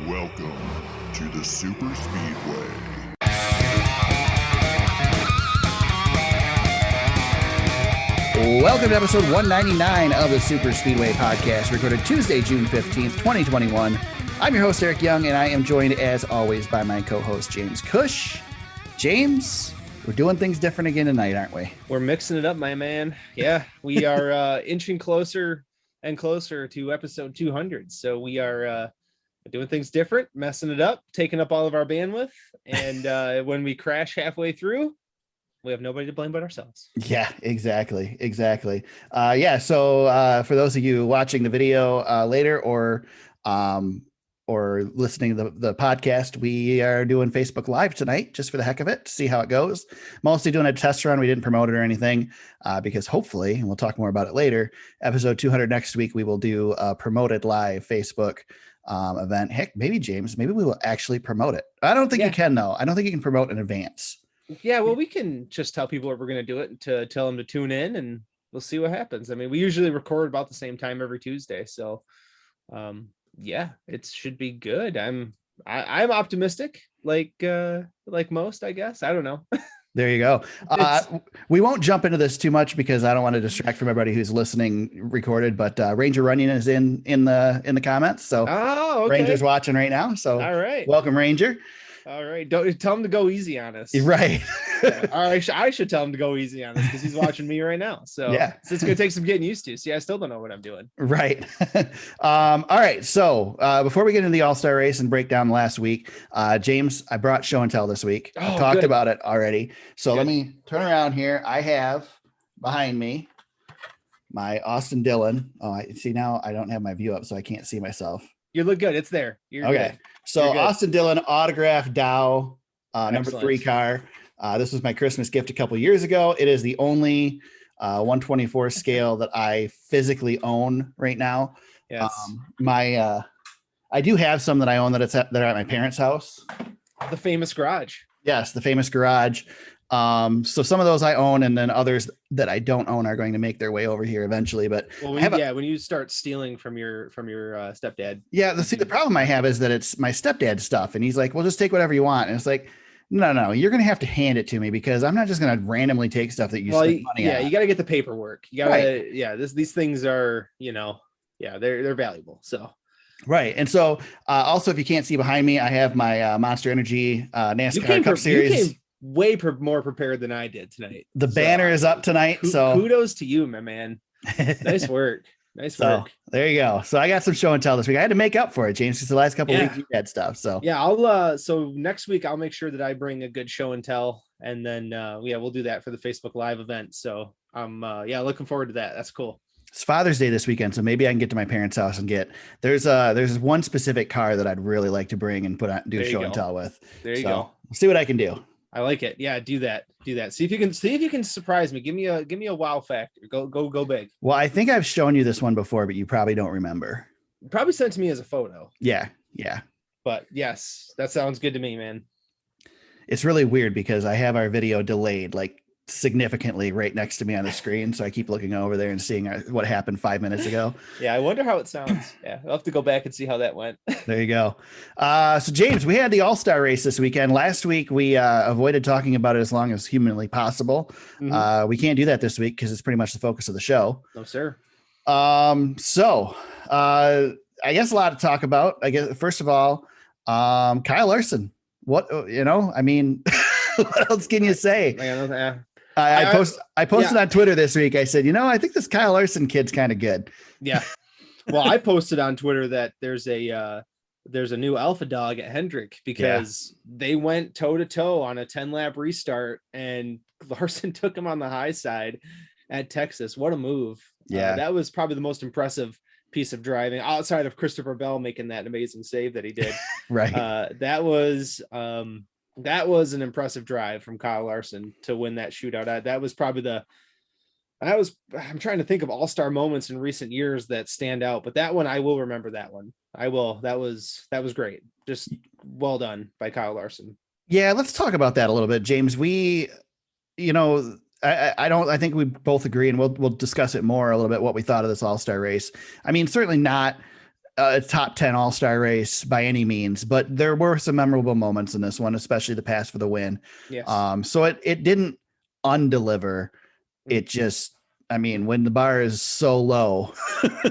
Welcome to the SuperSpeedway. Welcome to episode 199 of the SuperSpeedway podcast, recorded Tuesday, June 15th, 2021. I'm your host, Eric Young, and I am joined, as always, by my co-host, James Cush. James, we're doing things different again tonight, aren't we? We're mixing it up, my man. Yeah, we are inching closer and closer to episode 200. So we are doing things different, messing it up, taking up all of our bandwidth. And when we crash halfway through, we have nobody to blame but ourselves. Yeah, exactly. So for those of you watching the video later or listening to the podcast, we are doing Facebook Live tonight just for the heck of it to see how it goes. Mostly doing a test run. We didn't promote it or anything because hopefully, and we'll talk more about it later, episode 200 next week, we will do a promoted live Facebook event. Heck, maybe James, maybe we will actually promote it. I don't think you can, though. I don't think you can promote in advance. Yeah, well, we can just tell people that we're going to do it and to tell them to tune in, and we'll see what happens. I mean, we usually record about the same time every Tuesday, so yeah, it should be good. I'm optimistic, like most, I guess. I don't know. There you go. We won't jump into this too much because I don't want to distract from everybody who's listening recorded, but Ranger Running is in the comments. So okay. Ranger's watching right now. So all right. Welcome, Ranger. All right. Don't tell him to go easy on us. Right. Yeah. All right. I should tell him to go easy on us because he's watching me right now. So yeah, so it's going to take some getting used to. See, I still don't know what I'm doing. Right. All right. So before we get into the All-Star race and break down last week, James, I brought show and tell this week. I talked about it already. So let me turn around here. I have behind me my Austin Dillon. Oh, I see now I don't have my view up, so I can't see myself. You look good. It's there. You're okay. Good. So You're good. Austin Dillon autographed Dow number 3 car. This was my Christmas gift a couple years ago. It is the only 124 scale that I physically own right now. Yes. I do have some that I own that are at my parents' house. The famous garage. Yes, the famous garage. So some of those I own, and then others that I don't own are going to make their way over here eventually. But when you start stealing from your stepdad. Yeah, the problem I have is that it's my stepdad's stuff, and he's like, "Well, just take whatever you want," and it's like, no, you're going to have to hand it to me because I'm not just going to randomly take stuff that you spend money on. Yeah, you got to get the paperwork. You got to, these things are, they're valuable. So. Right. And so also, if you can't see behind me, I have my Monster Energy NASCAR Cup Series. You came way more prepared than I did tonight. The banner is up tonight. So kudos to you, my man. Nice work. Nice work. There you go. So I got some show and tell this week. I had to make up for it, James, because the last couple of weeks you had stuff. So yeah, I'll so next week I'll make sure that I bring a good show and tell, and then we'll do that for the Facebook Live event. So I'm looking forward to that. That's cool. It's Father's Day this weekend, so maybe I can get to my parents' house and there's one specific car that I'd really like to bring and do show and tell with. There you go. We'll see what I can do. I like it. Yeah, do that. See if you can surprise me. Give me a wow factor. Go big. Well, I think I've shown you this one before, but you probably don't remember. You probably sent it to me as a photo. Yeah. But yes, that sounds good to me, man. It's really weird because I have our video delayed like significantly right next to me on the screen, so I keep looking over there and seeing what happened 5 minutes ago. Yeah, I wonder how it sounds. Yeah, I'll have to go back and see how that went. There you go. So James, we had the All-Star race this weekend. Last week we avoided talking about it as long as humanly possible. Mm-hmm. We can't do that this week because it's pretty much the focus of the show. No, sir. So I guess a lot to talk about. I guess first of all, Kyle Larson. What I mean, what else can you say? I posted on Twitter this week. I said, I think this Kyle Larson kid's kind of good. Yeah. Well, I posted on Twitter that there's a new alpha dog at Hendrick because they went toe to toe on a 10-lap restart, and Larson took him on the high side at Texas. What a move. Yeah. That was probably the most impressive piece of driving outside of Christopher Bell making that amazing save that he did. Right. That was an impressive drive from Kyle Larson to win that shootout. That was probably I'm trying to think of all-star moments in recent years that stand out, but that one, I will remember that one. I will. That was great. Just well done by Kyle Larson. Yeah. Let's talk about that a little bit, James. I think we both agree, and we'll discuss it more a little bit, what we thought of this All-Star race. I mean, certainly not a top 10 all-star race by any means, but there were some memorable moments in this one, especially the pass for the win. Yes. So it didn't undeliver. Mm. It just, I mean, when the bar is so low,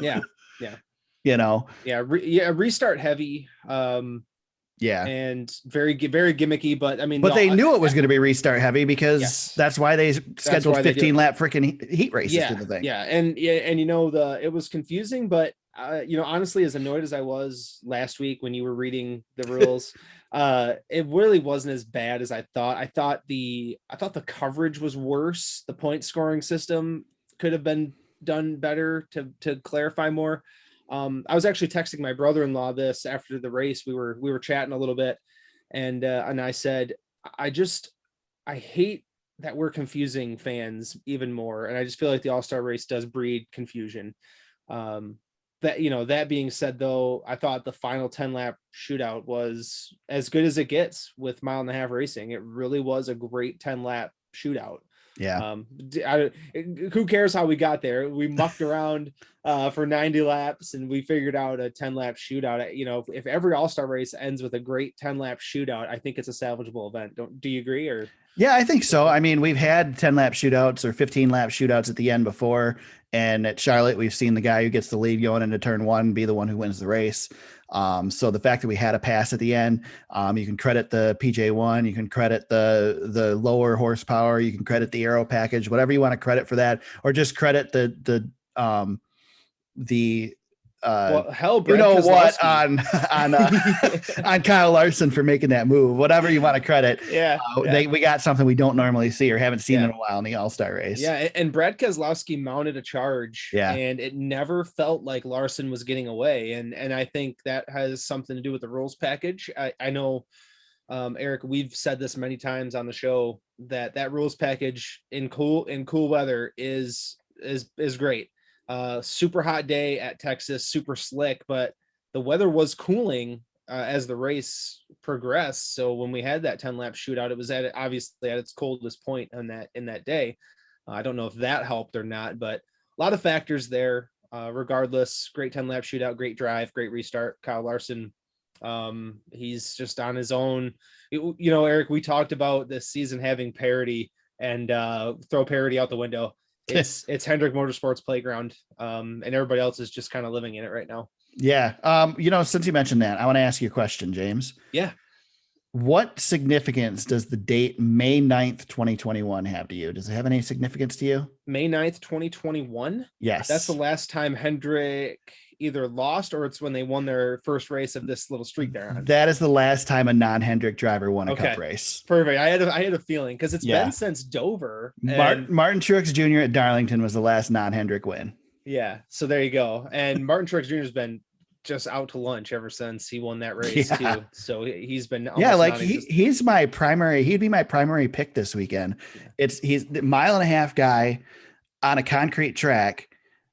Yeah. Yeah. you know, Restart heavy. yeah. And very gimmicky, but I mean, But they knew it was going to be restart heavy because Yes. that's why they scheduled why they do 15 lap freaking heat races through the thing. Yeah. And you know, it was confusing, but you know, honestly, as annoyed as I was last week when you were reading the rules, it really wasn't as bad as I thought. I thought the coverage was worse. The point scoring system could have been done better to clarify more. I was actually texting my brother-in-law this after the race. We were chatting a little bit, and I said, I hate that we're confusing fans even more, and I just feel like the All-Star race does breed confusion. That being said, though, I thought the final 10 lap shootout was as good as it gets with mile and a half racing. It really was a great 10 lap shootout. Yeah. Who cares how we got there? We mucked around for 90 laps and we figured out a 10 lap shootout. You know, if every all-star race ends with a great 10 lap shootout, I think it's a salvageable event. Do you agree? Or yeah, I think so. I mean, we've had 10 lap shootouts or 15 lap shootouts at the end before. And at Charlotte, we've seen the guy who gets the lead going into turn one be the one who wins the race. So the fact that we had a pass at the end, you can credit the PJ1, you can credit the lower horsepower, you can credit the aero package, whatever you want to credit for that, or just credit the well, hell, you know what, Keselowski. on Kyle Larson for making that move, whatever you want to credit. We got something we don't normally see or haven't seen in a while in the All-Star race. Yeah, and Brad Keselowski mounted a charge, and it never felt like Larson was getting away, and I think that has something to do with the rules package. I know, Eric, we've said this many times on the show that rules package in cool weather is great. Super hot day at Texas, super slick, but the weather was cooling as the race progressed. So when we had that 10 lap shootout, it was obviously at its coldest point in that day. I don't know if that helped or not, but a lot of factors there. Regardless, great 10 lap shootout, great drive, great restart. Kyle Larson, he's just on his own. You know, Eric, we talked about this season having parity and throw parity out the window. It's Hendrick Motorsports playground, and everybody else is just kind of living in it right now. Yeah. You know, since you mentioned that, I want to ask you a question, James. Yeah. What significance does the date May 9th, 2021 have to you? Does it have any significance to you? May 9th, 2021? Yes. That's the last time Hendrick either lost or it's when they won their first race of this little streak they're on. That is the last time a non-Hendrick driver won a cup race. Perfect. I had a feeling because it's been since Dover. Martin Truex Jr. at Darlington was the last non-Hendrick win. Yeah. So there you go. And Martin Truex Jr. has been just out to lunch ever since he won that race too. So he's been he's my primary. He'd be my primary pick this weekend. Yeah. He's the mile and a half guy on a concrete track.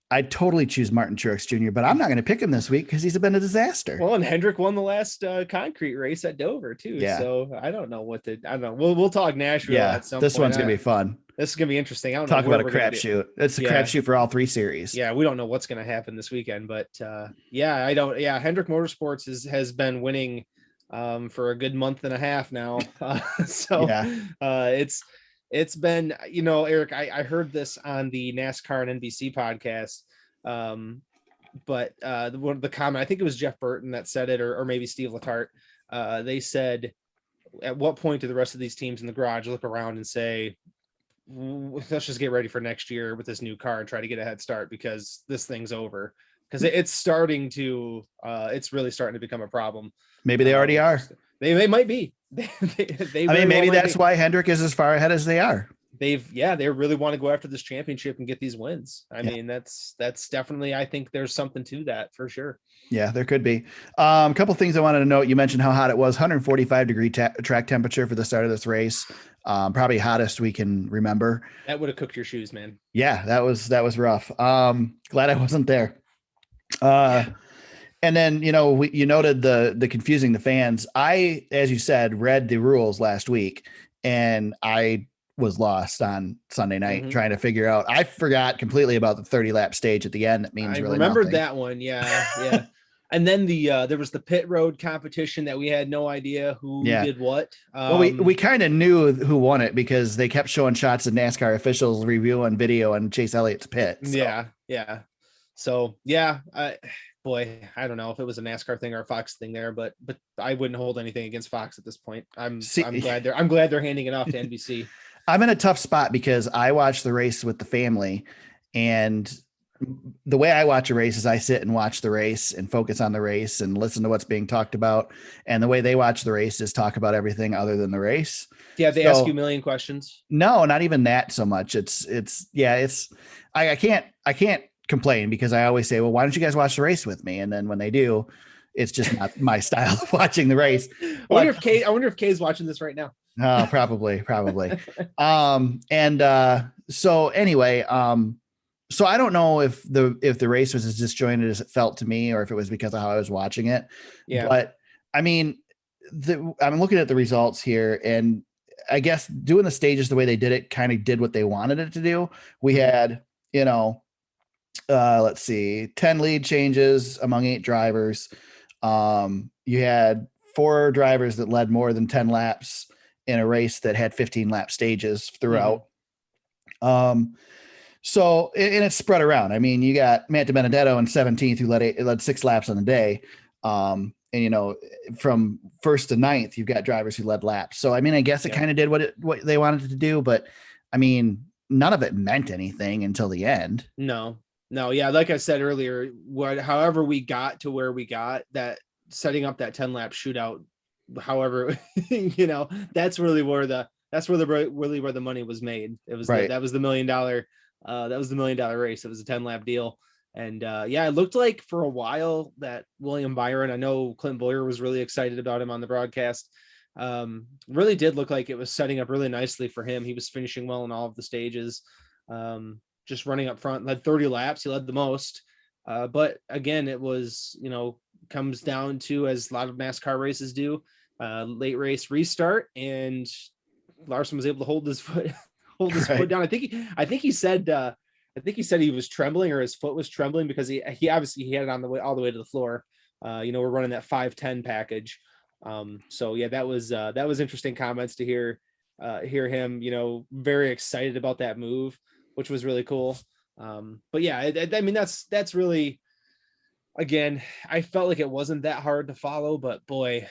I'd totally choose Martin Truex Jr., but I'm not going to pick him this week because he's been a disaster. Well, and Hendrick won the last concrete race at Dover too. Yeah. So I don't know. We'll talk Nashville at some point. This one's going to be fun. This is going to be interesting. I don't talk know about a crapshoot. It's a crapshoot for all three series. Yeah. We don't know what's going to happen this weekend, but Hendrick Motorsports has been winning for a good month and a half now. It's been, you know, Eric, I heard this on the NASCAR and NBC podcast. But the comment, I think it was Jeff Burton that said it, or maybe Steve Letarte. They said, at what point do the rest of these teams in the garage look around and say, let's just get ready for next year with this new car and try to get a head start because this thing's over. Because it's really starting to become a problem. Maybe they already are. They might be. Maybe that's why Hendrick is as far ahead as they are. They really want to go after this championship and get these wins. I mean, that's definitely, I think there's something to that for sure. Yeah, there could be. A couple of things I wanted to note. You mentioned how hot it was, 145 degree track temperature for the start of this race. Probably hottest we can remember. That would have cooked your shoes, man. Yeah, that was rough. Glad I wasn't there. And then, you know, you noted the confusing the fans. I, as you said, read the rules last week and I was lost on Sunday night trying to figure out. I forgot completely about the 30 lap stage at the end. That means I really remembered nothing. That one. Yeah. And then there was the pit road competition that we had no idea who did what. Well, we kind of knew who won it because they kept showing shots of NASCAR officials reviewing video on Chase Elliott's pit. So. Yeah. So yeah, boy, I don't know if it was a NASCAR thing or a Fox thing there, but I wouldn't hold anything against Fox at this point. I'm glad they're handing it off to NBC. I'm in a tough spot because I watch the race with the family, and the way I watch a race is I sit and watch the race and focus on the race and listen to what's being talked about. And the way they watch the race is talk about everything other than the race. Yeah. They ask you a million questions. No, not even that so much. I can't complain because I always say, well, why don't you guys watch the race with me? And then when they do, it's just not my style of watching the race. I wonder if Kay's watching this right now. Oh, probably. So anyway, so I don't know if the race was as disjointed as it felt to me, or if it was because of how I was watching it. Yeah. But I mean, I'm looking at the results here, and I guess doing the stages the way they did it kind of did what they wanted it to do. We had, let's see, 10 lead changes among 8 drivers. You had 4 drivers that led more than 10 laps in a race that had 15 lap stages throughout. So, and it's spread around. I mean, you got Matt DiBenedetto in 17th, who led 6 laps on the day. And, from 1st to 9th, you've got drivers who led laps. So, I mean, I guess it kind of did what they wanted it to do, but I mean, none of it meant anything until the end. No. Yeah. Like I said earlier, however we got to where we got, that setting up that 10 lap shootout, however, that's really where the money was made. It was right. That was the $1 million. That was the $1 million race. It was a 10 lap deal. And it looked like for a while that William Byron, I know Clint Boyer was really excited about him on the broadcast. Really did look like it was setting up really nicely for him. He was finishing well in all of the stages, just running up front, led 30 laps. He led the most. But again, it was, comes down to, as a lot of NASCAR races do, late race restart, and Larson was able to hold his foot down. I think he said he was trembling, or his foot was trembling, because he obviously had it on the way all the way to the floor. We're running that 510 package. So yeah, that was interesting comments to hear him, very excited about that move, which was really cool. But yeah, I mean, that's really, again, I felt like it wasn't that hard to follow, but boy,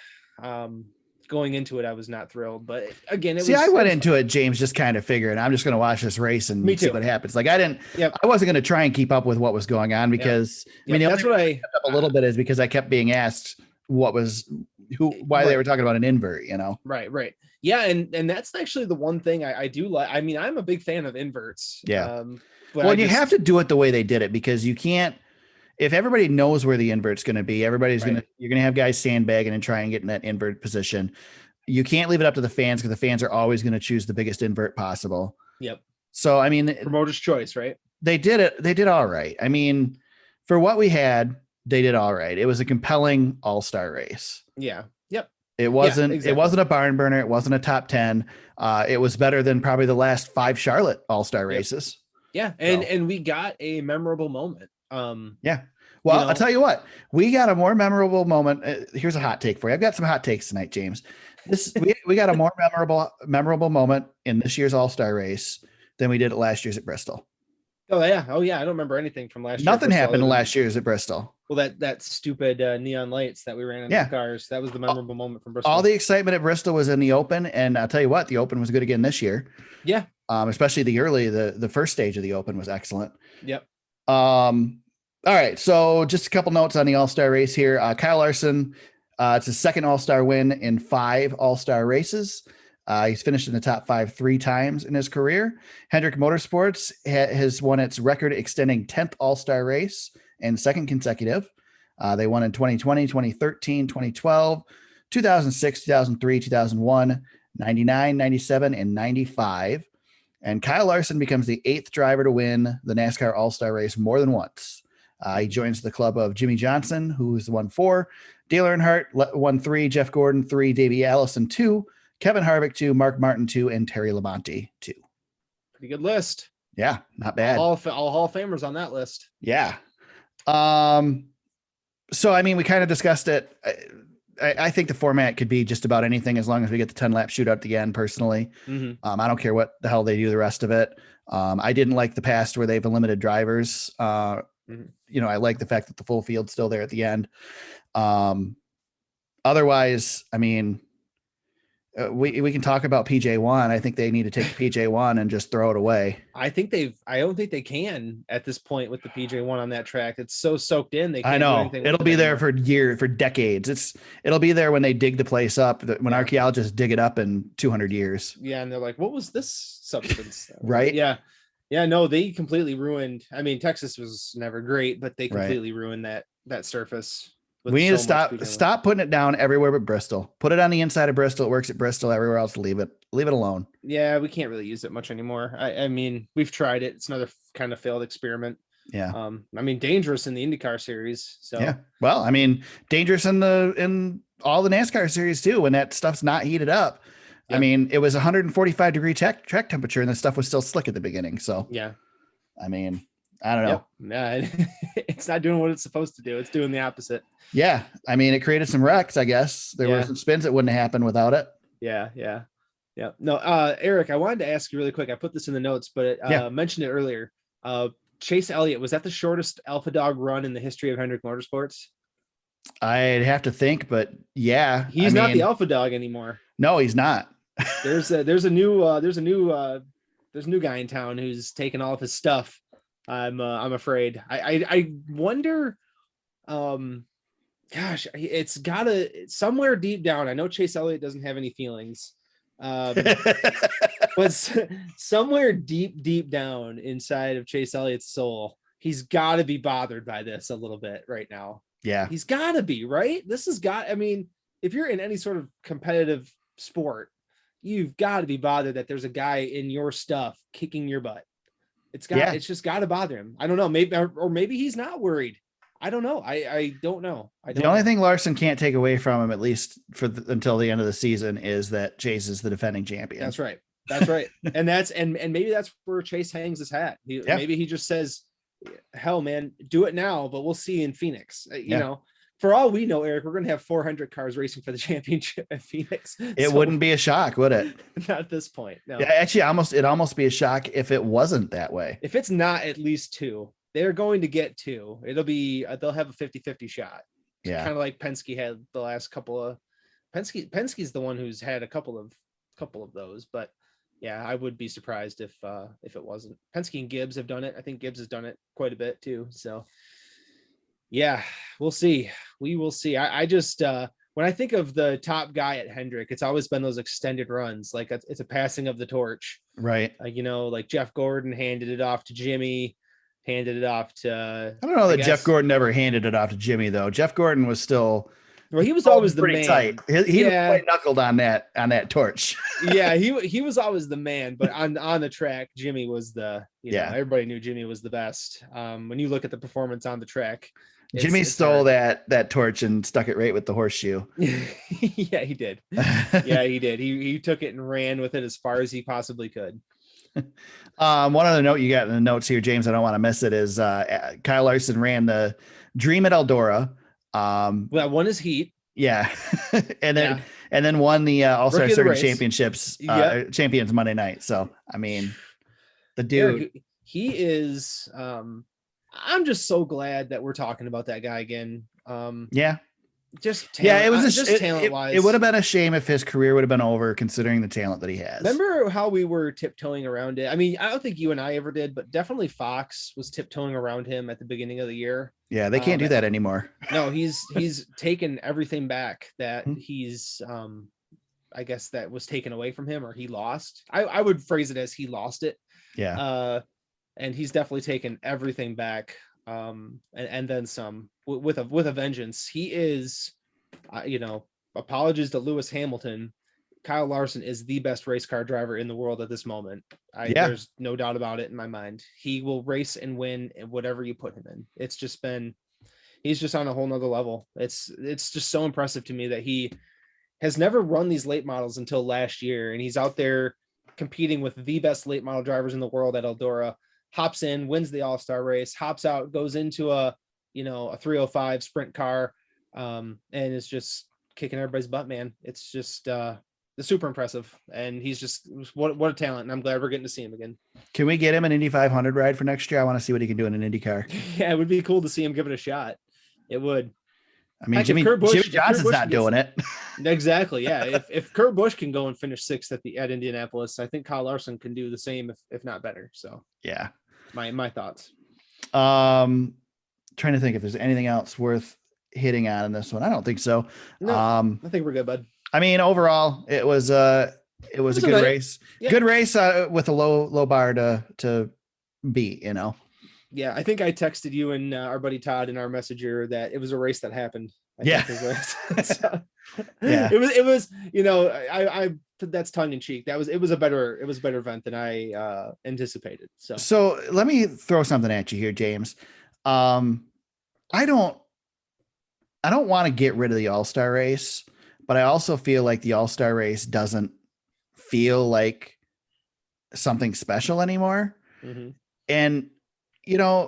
going into it, I was not thrilled. But again, I went into it, James, just kind of figuring I'm just going to watch this race and see what happens. Like I wasn't going to try and keep up with what was going on, because that's what I kept up a little bit is because I kept being asked why they were talking about an invert, Right. Yeah. And that's actually the one thing I do like. I mean, I'm a big fan of inverts. Yeah. But you have to do it the way they did it, because you can't, if everybody knows where the invert's going to be, you're going to have guys sandbagging and try and get in that invert position. You can't leave it up to the fans, because the fans are always going to choose the biggest invert possible. Yep. So, I mean, promoter's choice, right? They did it. They did all right. I mean, for what we had, they did all right. It was a compelling all-star race. Yeah. Yep. It wasn't a barn burner. It wasn't a top 10. It was better than probably the last 5 Charlotte all-star races. Yeah. And we got a memorable moment. Yeah. Well, I'll tell you what, we got a more memorable moment. Here's a hot take for you. I've got some hot takes tonight, James. We got a more memorable moment in this year's all-star race than we did at last year's at Bristol. Oh yeah. I don't remember anything from last year. Nothing happened last year's at Bristol. Well, that stupid neon lights that we ran in the cars, that was the memorable moment from Bristol. All the excitement at Bristol was in the open, and I'll tell you what, the open was good again this year. Yeah. Especially the first stage of the open was excellent. Yep. All right, so just a couple notes on the all-star race here. Kyle Larson, it's his second all-star win in 5 all-star races. He's finished in the top 5 3 times in his career. Hendrick Motorsports has won its record-extending 10th all-star race and second consecutive. They won in 2020, 2013, 2012, 2006, 2003, 2001, 99, 97, and 95. And Kyle Larson becomes the 8th driver to win the NASCAR all-star race more than once. He joins the club of Jimmy Johnson, who's won 4, Dale Earnhardt won 3, Jeff Gordon 3, Davey Allison 2, Kevin Harvick 2, Mark Martin 2, and Terry Labonte 2. Pretty good list. Yeah, not bad. All Hall of Famers on that list. Yeah. So, I mean, we kind of discussed it. I think the format could be just about anything as long as we get the 10-lap shootout at the end, personally. I don't care what the hell they do the rest of it. I didn't like the past where they've eliminated drivers. I like the fact that the full field's still there at the end. Otherwise, I mean, we can talk about PJ1. I think they need to take the PJ1 and just throw it away. I don't think they can at this point with the PJ1 on that track. It's so soaked in. They can't I know do anything it'll be there for decades. It'll be there when they dig the place up, when archaeologists dig it up in 200 years. Yeah. And they're like, what was this substance? Right. Yeah. Yeah. No, they completely ruined. I mean, Texas was never great, but they completely ruined that surface. We need to stop putting it down everywhere but Bristol. Put it on the inside of Bristol. It works at Bristol. Everywhere else, leave it alone. Yeah, we can't really use it much anymore. I mean, we've tried it. It's another kind of failed experiment. Yeah. I mean, dangerous in the IndyCar series. So yeah. Well, I mean, dangerous in all the NASCAR series too, when that stuff's not heated up. Yeah. I mean, it was 145-degree track temperature and the stuff was still slick at the beginning. So yeah. I mean, I don't know. Yeah, it's not doing what it's supposed to do. It's doing the opposite. Yeah. I mean, it created some wrecks, I guess. There were some spins that wouldn't have happened without it. Yeah. No, Eric, I wanted to ask you really quick. I put this in the notes, but mentioned it earlier. Chase Elliott, was that the shortest Alpha Dog run in the history of Hendrick Motorsports? I'd have to think, but yeah. He's not the Alpha Dog anymore. No, he's not. There's a new guy in town who's taken all of his stuff. I'm afraid. I wonder. Gosh, it's gotta somewhere deep down. I know Chase Elliott doesn't have any feelings, but somewhere deep down inside of Chase Elliott's soul, he's got to be bothered by this a little bit right now. Yeah, he's got to be, right. I mean, if you're in any sort of competitive sport, you've got to be bothered that there's a guy in your stuff kicking your butt. It's just got to bother him. I don't know. Maybe he's not worried. I don't know. I don't know. The only thing Larson can't take away from him, at least until the end of the season, is that Chase is the defending champion. That's right. and maybe that's where Chase hangs his hat. Maybe he just says, hell man, do it now, but we'll see in Phoenix. You know, for all we know, Eric, we're going to have 400 cars racing for the championship at Phoenix. It wouldn't be a shock, would it? Not at this point. No. Yeah, actually, it'd almost be a shock if it wasn't that way. If it's not at least two, they're going to get two. They'll have a 50-50 shot. Yeah. Kind of like Penske had the last couple of Penske's the one who's had a couple of those, but yeah, I would be surprised if it wasn't. Penske and Gibbs have done it. I think Gibbs has done it quite a bit too. So yeah, we'll see. We will see. I just when I think of the top guy at Hendrick, it's always been those extended runs. Like it's a passing of the torch, right? Like Jeff Gordon handed it off to Jimmy, handed it off to. I don't know that Jeff Gordon never handed it off to Jimmy though. Jeff Gordon was still. Well, he was always the pretty man. Tight. He was quite knuckled on that torch. Yeah, he was always the man, but on the track, Jimmy was everybody knew Jimmy was the best. When you look at the performance on the track, Jimmy stole that torch and stuck it right with the horseshoe. Yeah, he did. Yeah, he did. He took it and ran with it as far as he possibly could. One other note you got in the notes here, James, I don't want to miss it, is Kyle Larson ran the Dream at Eldora. Well, one is heat. Yeah. and then won the All-Star Circuit Championships champions Monday night. So, I mean, the dude, Eric, he is, I'm just so glad that we're talking about that guy again. Yeah. Just talent, it was just talent wise. It would have been a shame if his career would have been over, considering the talent that he has. Remember how we were tiptoeing around it? I mean, I don't think you and I ever did, but definitely Fox was tiptoeing around him at the beginning of the year. Yeah, they can't do that anymore. No, he's taken everything back that he's I guess that was taken away from him, or he lost. I would phrase it as he lost it. Yeah. And he's definitely taken everything back. And then some with a vengeance. He is, apologies to Lewis Hamilton. Kyle Larson is the best race car driver in the world at this moment. There's no doubt about it in my mind. He will race and win whatever you put him in. He's just on a whole nother level. It's just so impressive to me that he has never run these late models until last year. And he's out there competing with the best late model drivers in the world at Eldora, hops in, wins the All-Star race, hops out, goes into a a 305 sprint car, and it's just kicking everybody's butt, man. It's just it's super impressive, and he's just what a talent, and I'm glad we're getting to see him again. Can we get him an Indy 500 ride for next year? I want to see what he can do in an Indy car. Yeah, it would be cool to see him give it a shot. It would. I mean, Heck, Jimmy Johnson's not doing it. Exactly. Yeah. If Kurt Busch can go and finish sixth at Indianapolis, I think Kyle Larson can do the same, if not better. So yeah, my thoughts. Trying to think if there's anything else worth hitting on in this one. I don't think so. No, I think we're good, bud. I mean, overall, it was a good race. Yeah. Good race with a low bar to beat. Yeah, I think I texted you and our buddy Todd in our messenger that it was a race that happened. Yeah. Yeah. It was, I that's tongue in cheek. It was a better event than I anticipated. So let me throw something at you here, James. I don't want to get rid of the All-Star race, but I also feel like the All-Star race doesn't feel like something special anymore. Mm-hmm. And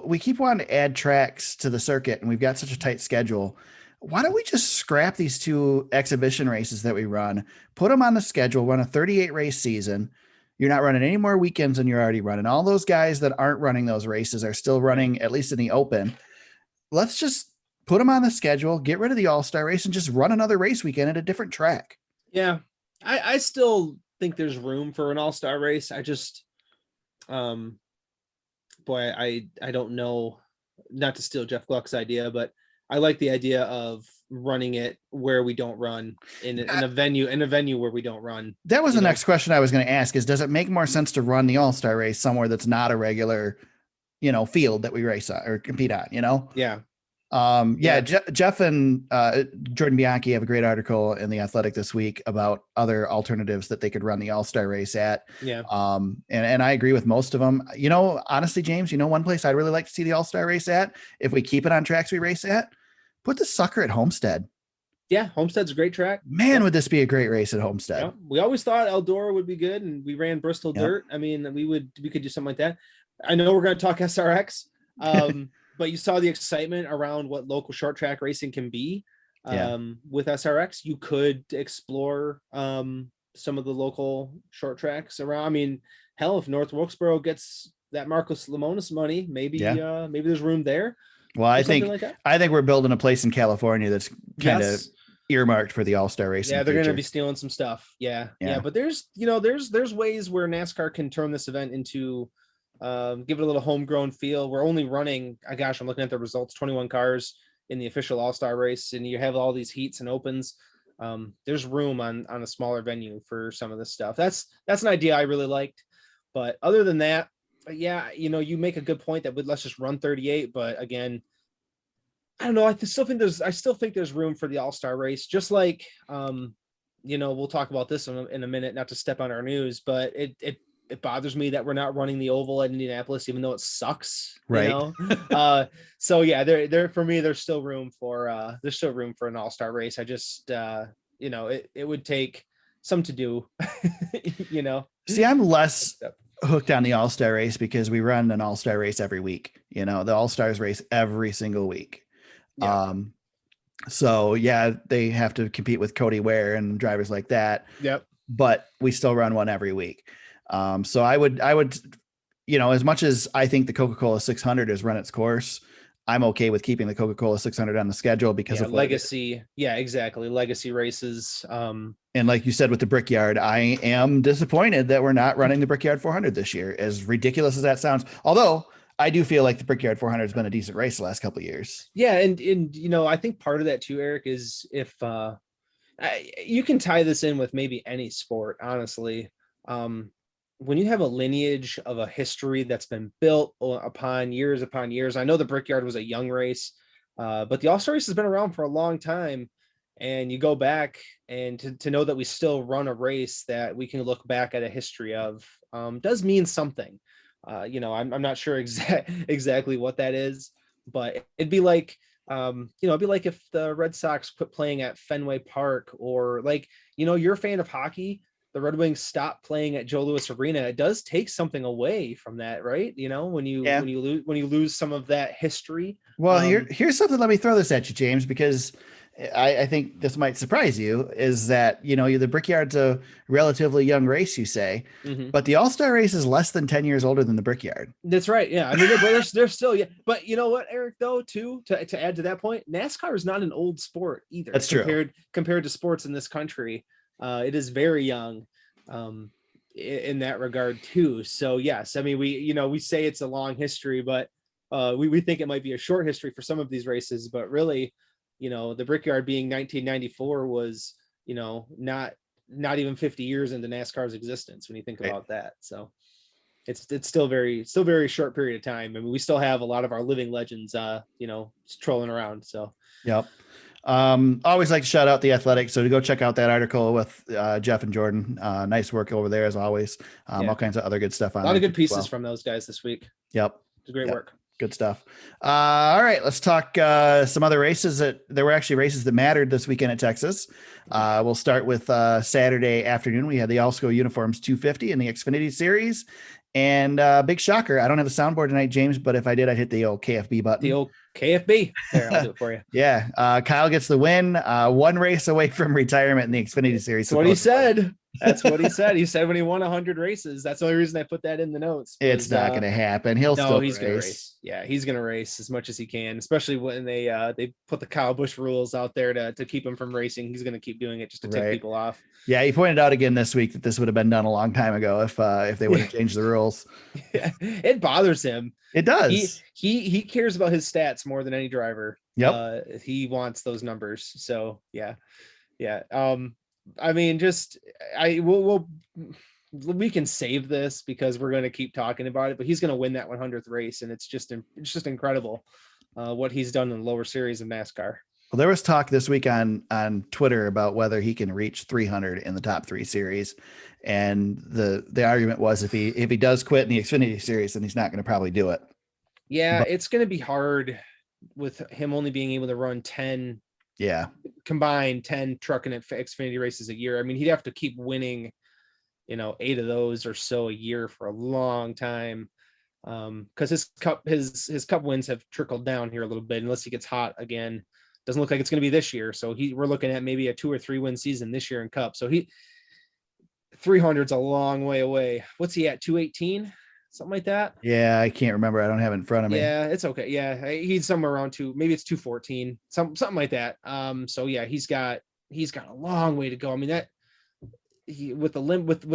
we keep wanting to add tracks to the circuit, and we've got such a tight schedule. Why don't we just scrap these 2 exhibition races that we run, put them on the schedule, run a 38 race season? You're not running any more weekends than you're already running. All those guys that aren't running those races are still running, at least in the open. Let's just put them on the schedule, get rid of the All-Star race, and just run another race weekend at a different track. Yeah. I still think there's room for an All-Star race. I just, boy, I don't know, not to steal Jeff Gluck's idea, but I like the idea of running it where we don't run in a venue where we don't run. That was the next question I was going to ask is, does it make more sense to run the All-Star race somewhere that's not a regular, field that we race on or compete on, Yeah. Jeff and Jordan Bianchi have a great article in The Athletic this week about other alternatives that they could run the All-Star race at. Yeah. And I agree with most of them. Honestly, James, one place I'd really like to see the All-Star race at, if we keep it on tracks we race at, put the sucker at Homestead. Yeah, Homestead's a great track. Man, would this be a great race at Homestead? Yeah. We always thought Eldora would be good, and we ran Bristol Dirt. I mean, we could do something like that. I know we're going to talk SRX. But you saw the excitement around what local short track racing can be with SRX. You could explore some of the local short tracks around. I mean, hell, if North Wilkesboro gets that Marcos Lemonis money, maybe there's room there. Well, I think we're building a place in California that's kind of earmarked for the All-Star racing. Yeah, they're going to be stealing some stuff. Yeah. But there's ways where NASCAR can turn this event into give it a little homegrown feel. We're only running, I'm looking at the results, 21 cars in the official All-Star race, and you have all these heats and opens. There's room on a smaller venue for some of this stuff. That's an idea I really liked. But other than that, you make a good point that let's just run 38. But again, I don't know. I still think there's room for the All-Star race. Just like, we'll talk about this in a minute, not to step on our news, but it bothers me that we're not running the oval at Indianapolis, even though it sucks. Right. So yeah, there for me, there's still room for an All-Star race. I just, it would take some to do, See, I'm less hooked on the All-Star race because we run an All-Star race every week, the All-Stars race every single week. Yeah. So yeah, they have to compete with Cody Ware and drivers like that. Yep. But we still run one every week. So I would, as much as I think the Coca-Cola 600 has run its course, I'm okay with keeping the Coca-Cola 600 on the schedule because of legacy. Yeah, exactly. Legacy races. And like you said, with the Brickyard, I am disappointed that we're not running the Brickyard 400 this year, as ridiculous as that sounds. Although I do feel like the Brickyard 400 has been a decent race the last couple of years. Yeah. And I think part of that too, Eric, is if you can tie this in with maybe any sport, honestly. When you have a lineage of a history that's been built upon years, I know the Brickyard was a young race, but the All-Star race has been around for a long time. And you go back and to know that we still run a race that we can look back at a history of does mean something. I'm not sure exactly what that is, but it'd be like, if the Red Sox quit playing at Fenway Park, or you're a fan of hockey. the Red Wings stop playing at Joe Louis Arena, it does take something away from that, right? You know, when you lose some of that history. Well, here's something. Let me throw this at you, James, because I think this might surprise you. Is that the Brickyard's a relatively young race, you say, but the All-Star race is less than 10 years older than the Brickyard. That's right. Yeah, I mean they're still but you know what, Eric? Though too, to add to that point, NASCAR is not an old sport either. That's true. Compared to sports in this country, it is very young. In that regard too. So yes, I mean we say it's a long history, but we think it might be a short history for some of these races, but really, the Brickyard being 1994 was, not even 50 years into NASCAR's existence when you think about that. So it's still very short period of time. I mean, we still have a lot of our living legends, trolling around. So yep. Always like to shout out The Athletic. So to go check out that article with Jeff and Jordan. Nice work over there as always. All kinds of other good stuff on a lot of good pieces from those guys this week. Yep. It's great work. Good stuff. All right, let's talk some other races. There were actually races that mattered this weekend at Texas. We'll start with Saturday afternoon. We had the All-Sco Uniforms 250 in the Xfinity Series. And big shocker, I don't have a soundboard tonight, James, but if I did, I'd hit the old KFB button. The old KFB. There, I'll do it for you. Yeah. Kyle gets the win. One race away from retirement in the Xfinity Series. That's what he said. That's what he said. He said when he won 100 races. That's the only reason I put that in the notes. It's not going to happen. He's going to race. Yeah, he's going to race as much as he can, especially when they put the Kyle Busch rules out there to keep him from racing. He's going to keep doing it just to take people off. Yeah, he pointed out again this week that this would have been done a long time ago if they would have changed the rules. Yeah, it bothers him. It does. He cares about his stats more than any driver. Yep. He wants those numbers. So yeah. I mean, we can save this because we're going to keep talking about it, but he's going to win that 100th race. And it's just incredible what he's done in the lower series of NASCAR. Well, there was talk this week on Twitter about whether he can reach 300 in the top 3 series. And the argument was if he does quit in the Xfinity Series, then he's not going to probably do it. Yeah. It's going to be hard with him only being able to run 10 combined 10 Truck and Xfinity races a year. I mean, he'd have to keep winning, 8 of those or so a year for a long time. Because his cup wins have trickled down here a little bit, unless he gets hot again. Doesn't look like it's going to be this year. So we're looking at maybe a 2 or 3 win season this year in Cup. So 300's a long way away. What's he at? 218? Something like that. Yeah, I can't remember. I don't have it in front of me. Yeah, it's okay. Yeah, he's somewhere around 2, maybe it's 214, something like that. So yeah, he's got a long way to go. I mean, that with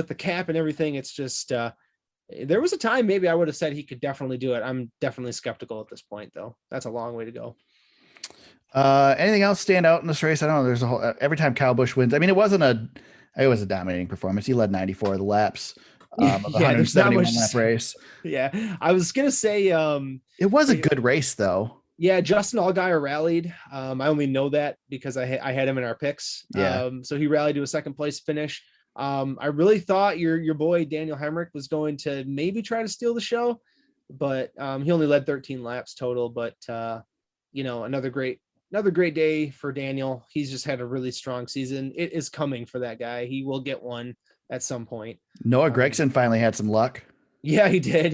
the cap and everything, it's just there was a time maybe I would have said he could definitely do it. I'm definitely skeptical at this point, though. That's a long way to go. Anything else stand out in this race? I don't know. There's a whole every time Kyle Busch wins. I mean, it was a dominating performance. He led 94 of the laps. Of 171 lap race. Yeah, I was gonna say it was a good race though. Yeah, Justin Allgaier rallied. I only know that because I had him in our picks. Yeah. So he rallied to a second place finish. I really thought your boy Daniel Hemrick was going to maybe try to steal the show, but he only led 13 laps total. But another great day for Daniel. He's just had a really strong season. It is coming for that guy. He will get one at some point. Noah Gragson finally had some luck. Yeah, he did.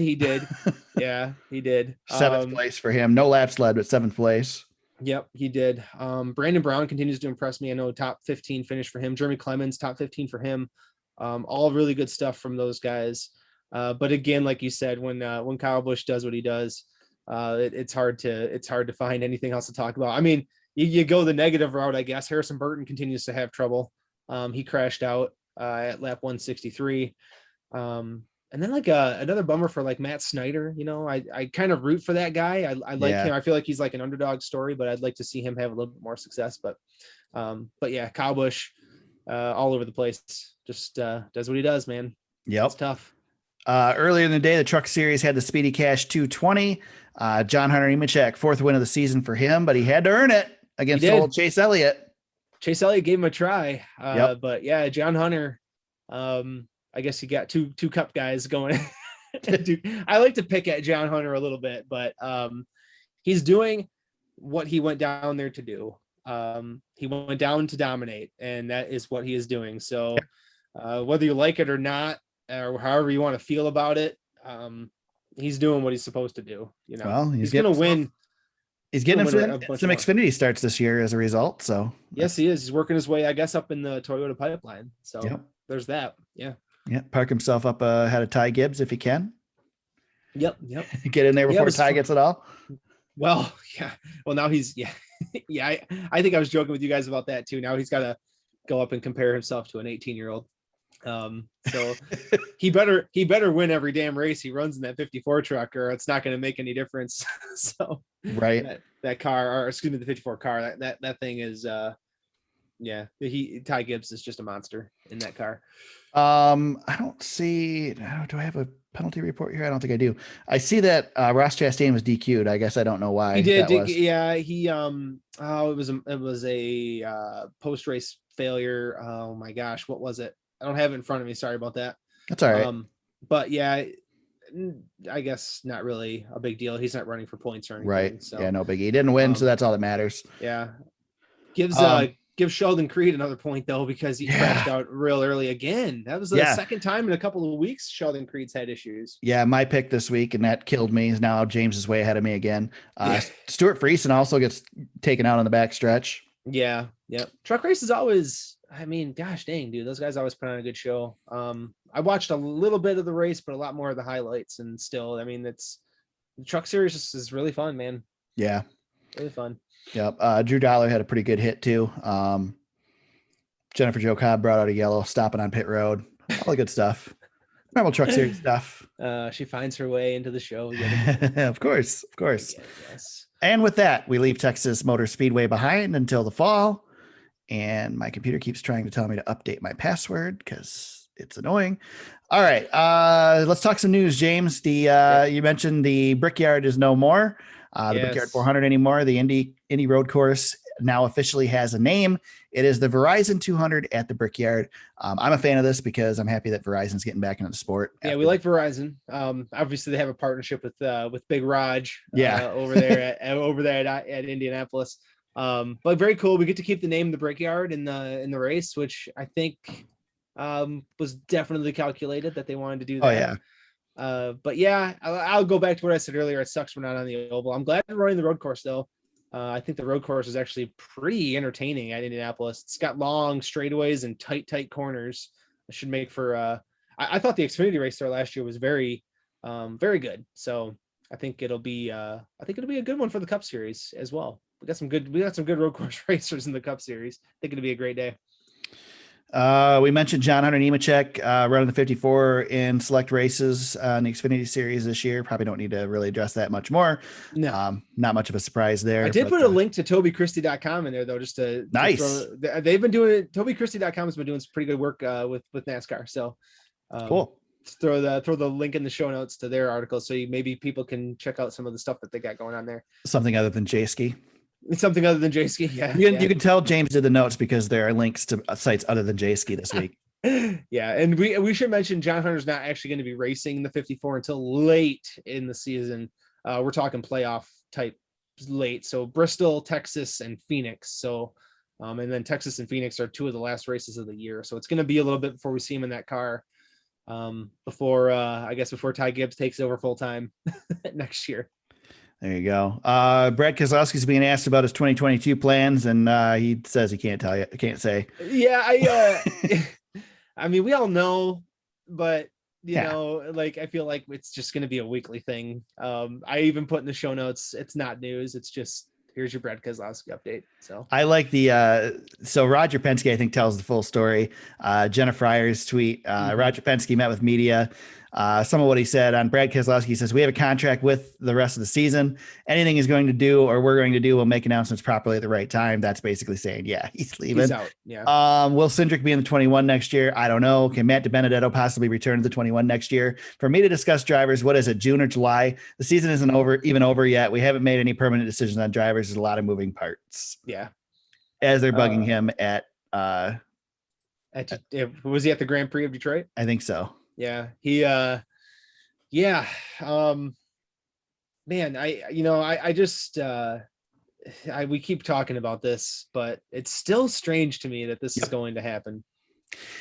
Yeah, he did. 7th place for him. No laps led, but 7th place. Yep, he did. Brandon Brown continues to impress me. I know top 15 finish for him. Jeremy Clemens, top 15 for him. All really good stuff from those guys. But again, like you said, when Kyle Busch does what he does, it's hard to find anything else to talk about. I mean, you go the negative route, I guess. Harrison Burton continues to have trouble. He crashed out at lap 163. And then another bummer for Matt Snyder. I kind of root for that guy. I like him. I feel like he's like an underdog story, but I'd like to see him have a little bit more success. But yeah, Kyle Busch all over the place. Just does what he does, man. Yep. It's tough. Earlier in the day, the Truck Series had the Speedy Cash 220. John Hunter Nemechek, 4th win of the season for him, but he had to earn it against old Chase Elliott. Chase Elliott gave him a try. Yep. But yeah, John Hunter, I guess you got two Cup guys going. I like to pick at John Hunter a little bit, but he's doing what he went down there to do. He went down to dominate, and that is what he is doing. So whether you like it or not, or however you want to feel about it. He's doing what he's supposed to do. Well, he's going to win. He's getting Gonna win some Xfinity starts this year as a result. So yes, he is. He's working his way, I guess, up in the Toyota pipeline. So there's that. Yeah. Yeah. Park himself up ahead of Ty Gibbs if he can. Yep. Get in there before Ty gets it all. Well, yeah. Well, now he's yeah. I think I was joking with you guys about that too. Now he's got to go up and compare himself to an 18-year-old. So he better win every damn race he runs in that 54 truck, or it's not going to make any difference. So right, that car, or excuse me, the 54 car, that thing is Ty Gibbs is just a monster in that car. I don't see. Do I have a penalty report here? I don't think I do. I see that Ross Chastain was DQ'd. I guess I don't know why. He did. Yeah, he it was a post race failure. Oh my gosh, what was it? I don't have it in front of me. Sorry about that. That's all right. But yeah, I guess not really a big deal. He's not running for points or anything. Right. So yeah, no biggie. He didn't win, so that's all that matters. Yeah. Give Sheldon Creed another point though, because he crashed out real early again. That was the second time in a couple of weeks Sheldon Creed's had issues. Yeah, my pick this week, and that killed me. Is now James is way ahead of me again. Stuart Friesen also gets taken out on the back stretch. Yeah. Truck race is always, I mean, gosh dang, dude, those guys always put on a good show. I watched a little bit of the race, but a lot more of the highlights, and still, I mean, the truck series is really fun, man. Yeah. Really fun. Yep. Drew Dollar had a pretty good hit too. Jennifer Jo Cobb brought out a yellow, stopping on pit road. All the good stuff. Normal truck series stuff. She finds her way into the show. Of course. Yes. And with that, we leave Texas Motor Speedway behind until the fall. And my computer keeps trying to tell me to update my password because it's annoying. All right. Let's talk some news, James. You mentioned the Brickyard is no more. The Brickyard 400 anymore. The Indy Road Course now officially has a name. It is the Verizon 200 at the Brickyard. I'm a fan of this because I'm happy that Verizon's getting back into the sport. Yeah, we like Verizon. Obviously, they have a partnership with Big Raj. Over there at Indianapolis. But very cool. We get to keep the name of the Brickyard in the race, which I think was definitely calculated that they wanted to do that. Oh yeah. But yeah, I'll go back to what I said earlier. It sucks we're not on the oval. I'm glad we're running the road course though. I think the road course is actually pretty entertaining at Indianapolis. It's got long straightaways and tight corners. It should make for I thought the Xfinity race there last year was very good. So I think it'll be a good one for the Cup Series as well. We got some good road course racers in the Cup Series. I think it'll be a great day. We mentioned John Hunter Nemechek running the 54 in select races in the Xfinity Series this year. Probably don't need to really address that much more. No, not much of a surprise there. I did put a link to TobyChristie.com in there though, just to nice. They've been doing it. TobyChristie.com has been doing some pretty good work with NASCAR. So cool. Throw the link in the show notes to their article, so maybe people can check out some of the stuff that they got going on there. Something other than J-Ski. Something other than J-Ski, yeah. You can tell James did the notes because there are links to sites other than J-Ski this week. Yeah, and we should mention John Hunter's not actually going to be racing the 54 until late in the season. We're talking playoff type late, so Bristol, Texas, and Phoenix. So, and then Texas and Phoenix are two of the last races of the year. So it's going to be a little bit before we see him in that car. Before Ty Gibbs takes over full time next year. There you go. Brad Keselowski's being asked about his 2022 plans, and he says he can't say. Yeah, I mean, we all know, but you know, like I feel like it's just going to be a weekly thing. I even put in the show notes, it's not news. It's just here's your Brad Keselowski update. So I like so Roger Penske, I think, tells the full story. Jenna Fryer's tweet. Roger Penske met with media. Some of what he said on Brad Keselowski. He says, we have a contract with the rest of the season. Anything he's going to do or we're going to do, we'll make announcements properly at the right time. That's basically saying, he's leaving. He's out. Yeah. Will Cindric be in the 21 next year? I don't know. Can Matt DiBenedetto possibly return to the 21 next year? For me to discuss drivers, what is it, June or July? The season isn't even over yet. We haven't made any permanent decisions on drivers. There's a lot of moving parts. Yeah. As they're bugging him at was he at the Grand Prix of Detroit? I think so. Yeah, he man, we keep talking about this, but it's still strange to me that this is going to happen.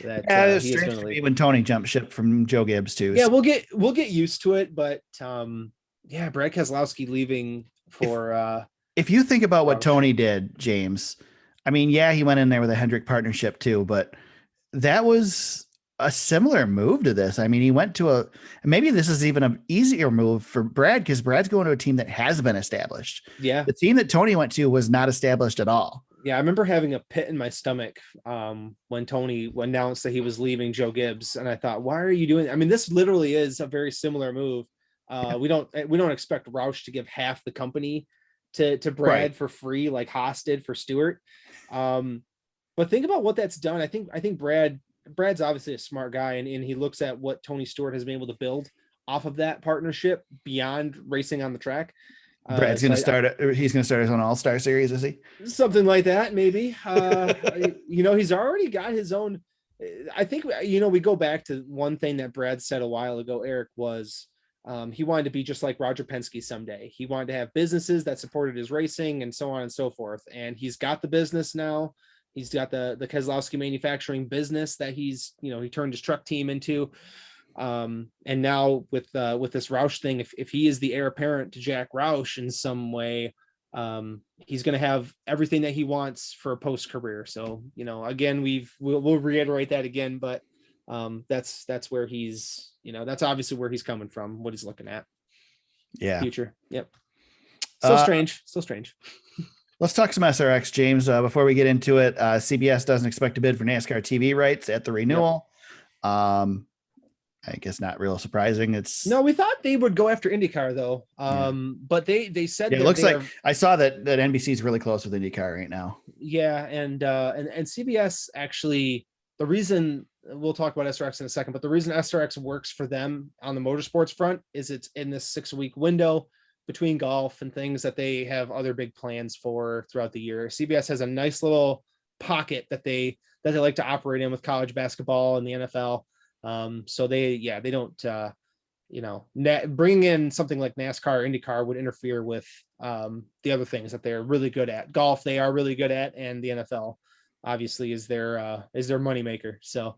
that Yeah, it was he is strange going to to me leave. when Tony jumped ship from Joe Gibbs too. Yeah, So we'll get used to it, but yeah, Brad Keselowski leaving for if you think about what Roush. Tony did, James, I mean, yeah, he went in there with a Hendrick partnership too, but that was a similar move to this. I mean, he went to maybe this is even an easier move for Brad because Brad's going to a team that has been established. Yeah. The team that Tony went to was not established at all. Yeah, I remember having a pit in my stomach when Tony announced that he was leaving Joe Gibbs, and I thought, why are you doing? I mean, this literally is a very similar move. We don't expect Roush to give half the company to Brad Right. for free, like Haas did for Stewart. But think about what that's done. I think Brad's obviously a smart guy, and he looks at what Tony Stewart has been able to build off of that partnership beyond racing on the track. Brad's going to start. He's going to start his own All-Star series, is he? Something like that, maybe. He's already got his own. I think we go back to one thing that Brad said a while ago. Eric was he wanted to be just like Roger Penske someday. He wanted to have businesses that supported his racing and so on and so forth. And he's got the business now. He's got the Keselowski manufacturing business that he turned his truck team into. And now with this Roush thing, if he is the heir apparent to Jack Roush in some way, he's going to have everything that he wants for a post career. So, again, we'll reiterate that again, but that's where he's, that's obviously where he's coming from, what he's looking at. Yeah. Future. Yep. So strange. Let's talk some SRX, James. Before we get into it, CBS doesn't expect to bid for NASCAR TV rights at the renewal. Yep. I guess not real surprising. No, we thought they would go after IndyCar though. But they said it looks like I saw that NBC is really close with IndyCar right now. Yeah, and CBS actually, the reason we'll talk about SRX in a second, but the reason SRX works for them on the motorsports front is it's in this 6-week window between golf and things that they have other big plans for throughout the year. CBS has a nice little pocket that they like to operate in with college basketball and the NFL. So they don't, bringing in something like NASCAR, IndyCar would interfere with the other things that they're really good at. Golf, they are really good at, and the NFL obviously is their moneymaker. So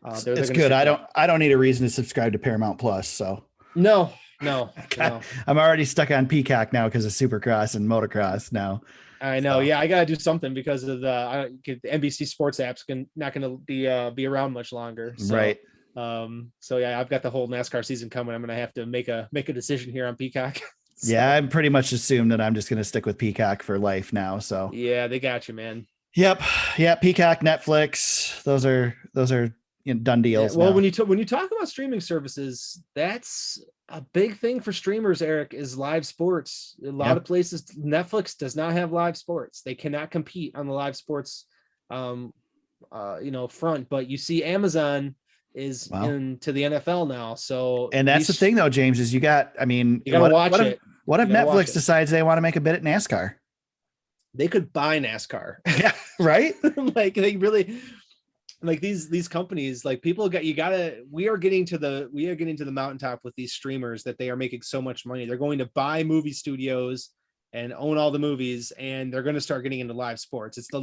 it's good. I don't need a reason to subscribe to Paramount Plus. So no. I'm already stuck on Peacock now because of Supercross and motocross now. I know. So. Yeah, I gotta do something because of the NBC Sports app's not gonna be around much longer. So, right. So yeah, I've got the whole NASCAR season coming. I'm gonna have to make a decision here on Peacock. So, yeah, I'm pretty much assumed that I'm just gonna stick with Peacock for life now. So yeah, they got you, man. Yep. Yeah, Peacock, Netflix, those are done deals. Yeah, well, when you talk about streaming services, that's a big thing for streamers, Eric, is live sports. A lot of places, Netflix does not have live sports. They cannot compete on the live sports front, but you see Amazon is into the NFL now. So, and that's the thing though, James, is you gotta watch it. What if Netflix decides they want to make a bid at NASCAR? They could buy NASCAR. Yeah, right. Like they really, like these companies, like we are getting to the mountaintop with these streamers that they are making so much money. They're going to buy movie studios and own all the movies, and they're going to start getting into live sports. It's the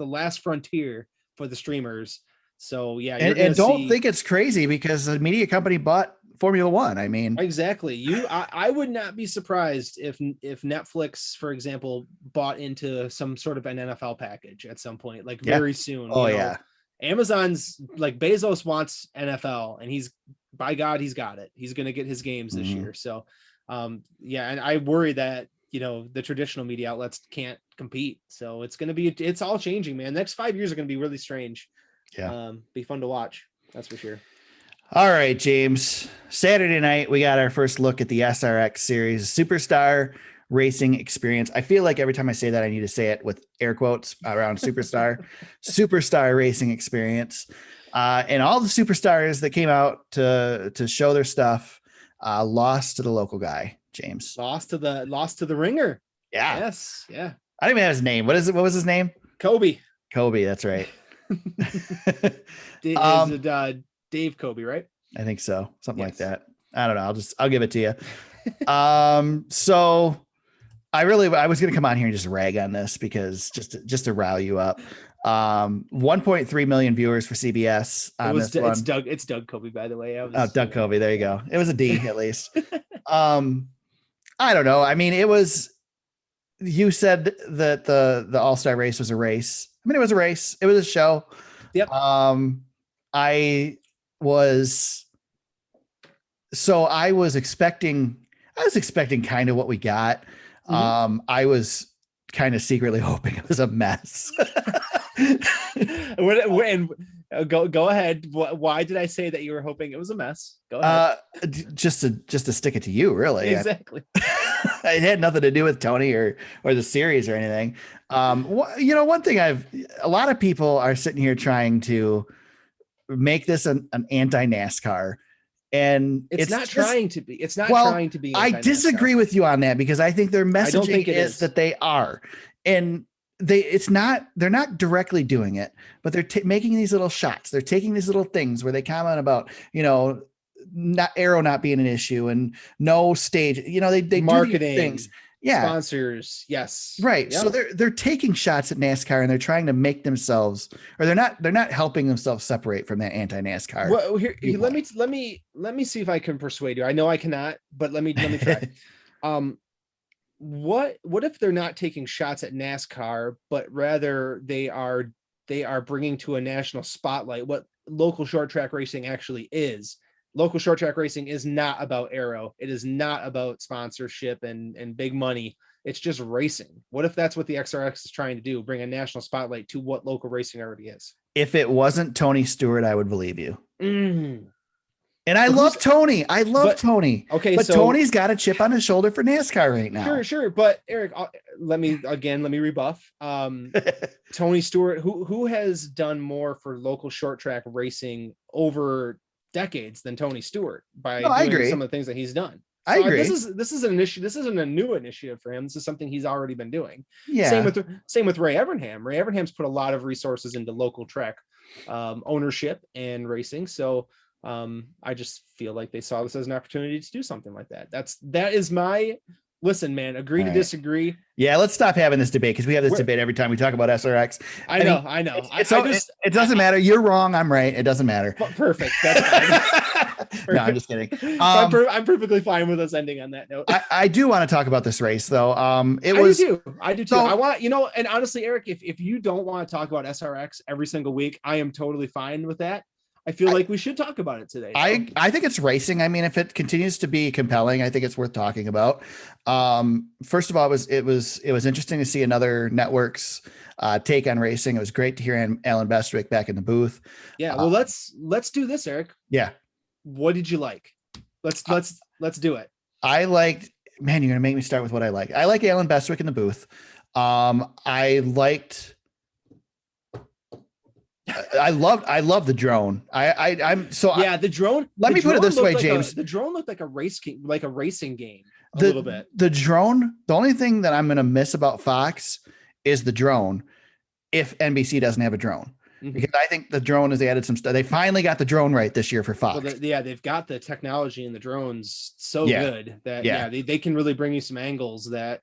last frontier for the streamers. So yeah, and don't think it's crazy because the media company bought Formula One. I mean, exactly. I would not be surprised if Netflix, for example, bought into some sort of an NFL package at some point, like very soon. Oh yeah. Amazon's like Bezos wants NFL, and he's got it. He's going to get his games this year. So, and I worry that the traditional media outlets can't compete. So it's all changing, man. Next 5 years are going to be really strange. Yeah, be fun to watch. That's for sure. All right, James. Saturday night, we got our first look at the SRX series, Superstar Racing Experience. I feel like every time I say that, I need to say it with air quotes around Superstar. Superstar Racing Experience. And all the superstars that came out to show their stuff lost to the local guy, James. Lost to the ringer. Yeah. Yes. Yeah. I don't even have his name. What was his name? Kobe, that's right. Is it Dave Kobe, right? I think so. Something like that. I don't know. I'll give it to you. So I was going to come on here and just rag on this because just to rile you up. 1.3 million viewers for CBS on this one. It's Doug Covey, by the way. Doug Covey. There you go. It was a D at least. I don't know. I mean, you said that the All-Star race was a race. I mean, it was a race. It was a show. Yep. I was expecting kind of what we got. I was kind of secretly hoping it was a mess. Go ahead. Why did I say that you were hoping it was a mess? Go ahead. Just to stick it to you, really. Exactly. It had nothing to do with Tony or the series or anything. One thing a lot of people are sitting here trying to make this an anti-NASCAR, and it's not trying to be. It's not trying to be. I disagree with you on that because I think their messaging is that they are, and they're not directly doing it, but they're making these little shots. They're taking these little things where they comment about, not being an issue and no stage, they marketing do these things. Yeah. Sponsors. Yes. Right. Yep. So they're taking shots at NASCAR and they're trying to make themselves, or they're not helping themselves separate from that anti-NASCAR. Well, here let me see if I can persuade you. I know I cannot, but let me try. What if they're not taking shots at NASCAR, but rather they are bringing to a national spotlight what local short track racing actually is. Local short track racing is not about aero. It is not about sponsorship and big money. It's just racing. What if that's what the XRX is trying to do? Bring a national spotlight to what local racing already is. If it wasn't Tony Stewart, I would believe you. And I love Tony. Tony. Okay. But Tony's got a chip on his shoulder for NASCAR right now. Sure. But Eric, let me rebuff. Tony Stewart, who has done more for local short track racing over decades than Tony Stewart by doing some of the things that he's done. So I agree. This is an initiative. This isn't a new initiative for him. This is something he's already been doing. Yeah. Same with Ray Evernham. Ray Evernham's put a lot of resources into local track ownership and racing. So I just feel like they saw this as an opportunity to do something like that. That is my listen, man. Agree to disagree. Yeah, let's stop having this debate because we have this debate every time we talk about SRX. I know. It doesn't matter. You're wrong. I'm right. It doesn't matter. Perfect. That's fine. No, I'm just kidding. I'm perfectly fine with us ending on that note. I do want to talk about this race though. I do too. So, I want, and honestly, Eric, if you don't want to talk about SRX every single week, I am totally fine with that. I feel like we should talk about it today. So. I think it's racing. I mean, if it continues to be compelling, I think it's worth talking about. First of all, it was interesting to see another network's take on racing. It was great to hear Alan Bestwick back in the booth. Yeah. Well, let's do this, Eric. Yeah. What did you like? Let's do it. I liked, man, you're going to make me start with what I like. I like Alan Bestwick in the booth. I love the drone. The drone. Let me put it this way, James. The drone looked like a racing game a little bit. The drone. The only thing that I'm going to miss about Fox is the drone. If NBC doesn't have a drone, because I think the drone has added some stuff. They finally got the drone right this year for Fox. Well, they've got the technology in the drones so good that they can really bring you some angles that.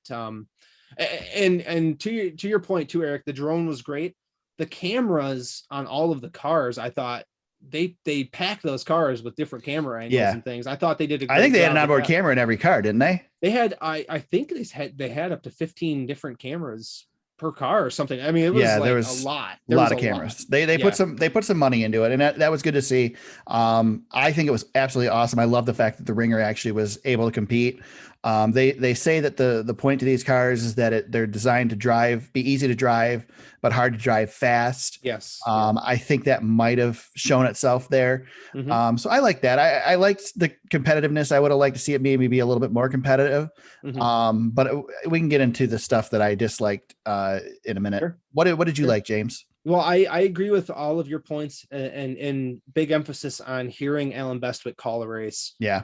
And to your point too, Eric, the drone was great. The cameras on all of the cars, I thought they packed those cars with different camera angles and things. I thought they did. I think they had an onboard camera in every car, didn't they? They had. I think they had up to 15 different cameras per car or something. I mean, it was there was a lot. A lot of cameras. They put some money into it, and that was good to see. I think it was absolutely awesome. I love the fact that the Ringer actually was able to compete. They say that the point to these cars is that they're designed to be easy to drive, but hard to drive fast. Yes. I think that might have shown itself there. So I like that. I liked the competitiveness. I would have liked to see it maybe be a little bit more competitive. But we can get into the stuff that I disliked in a minute. Sure. What did you like, James? Well, I agree with all of your points and big emphasis on hearing Alan Bestwick call a race. Yeah.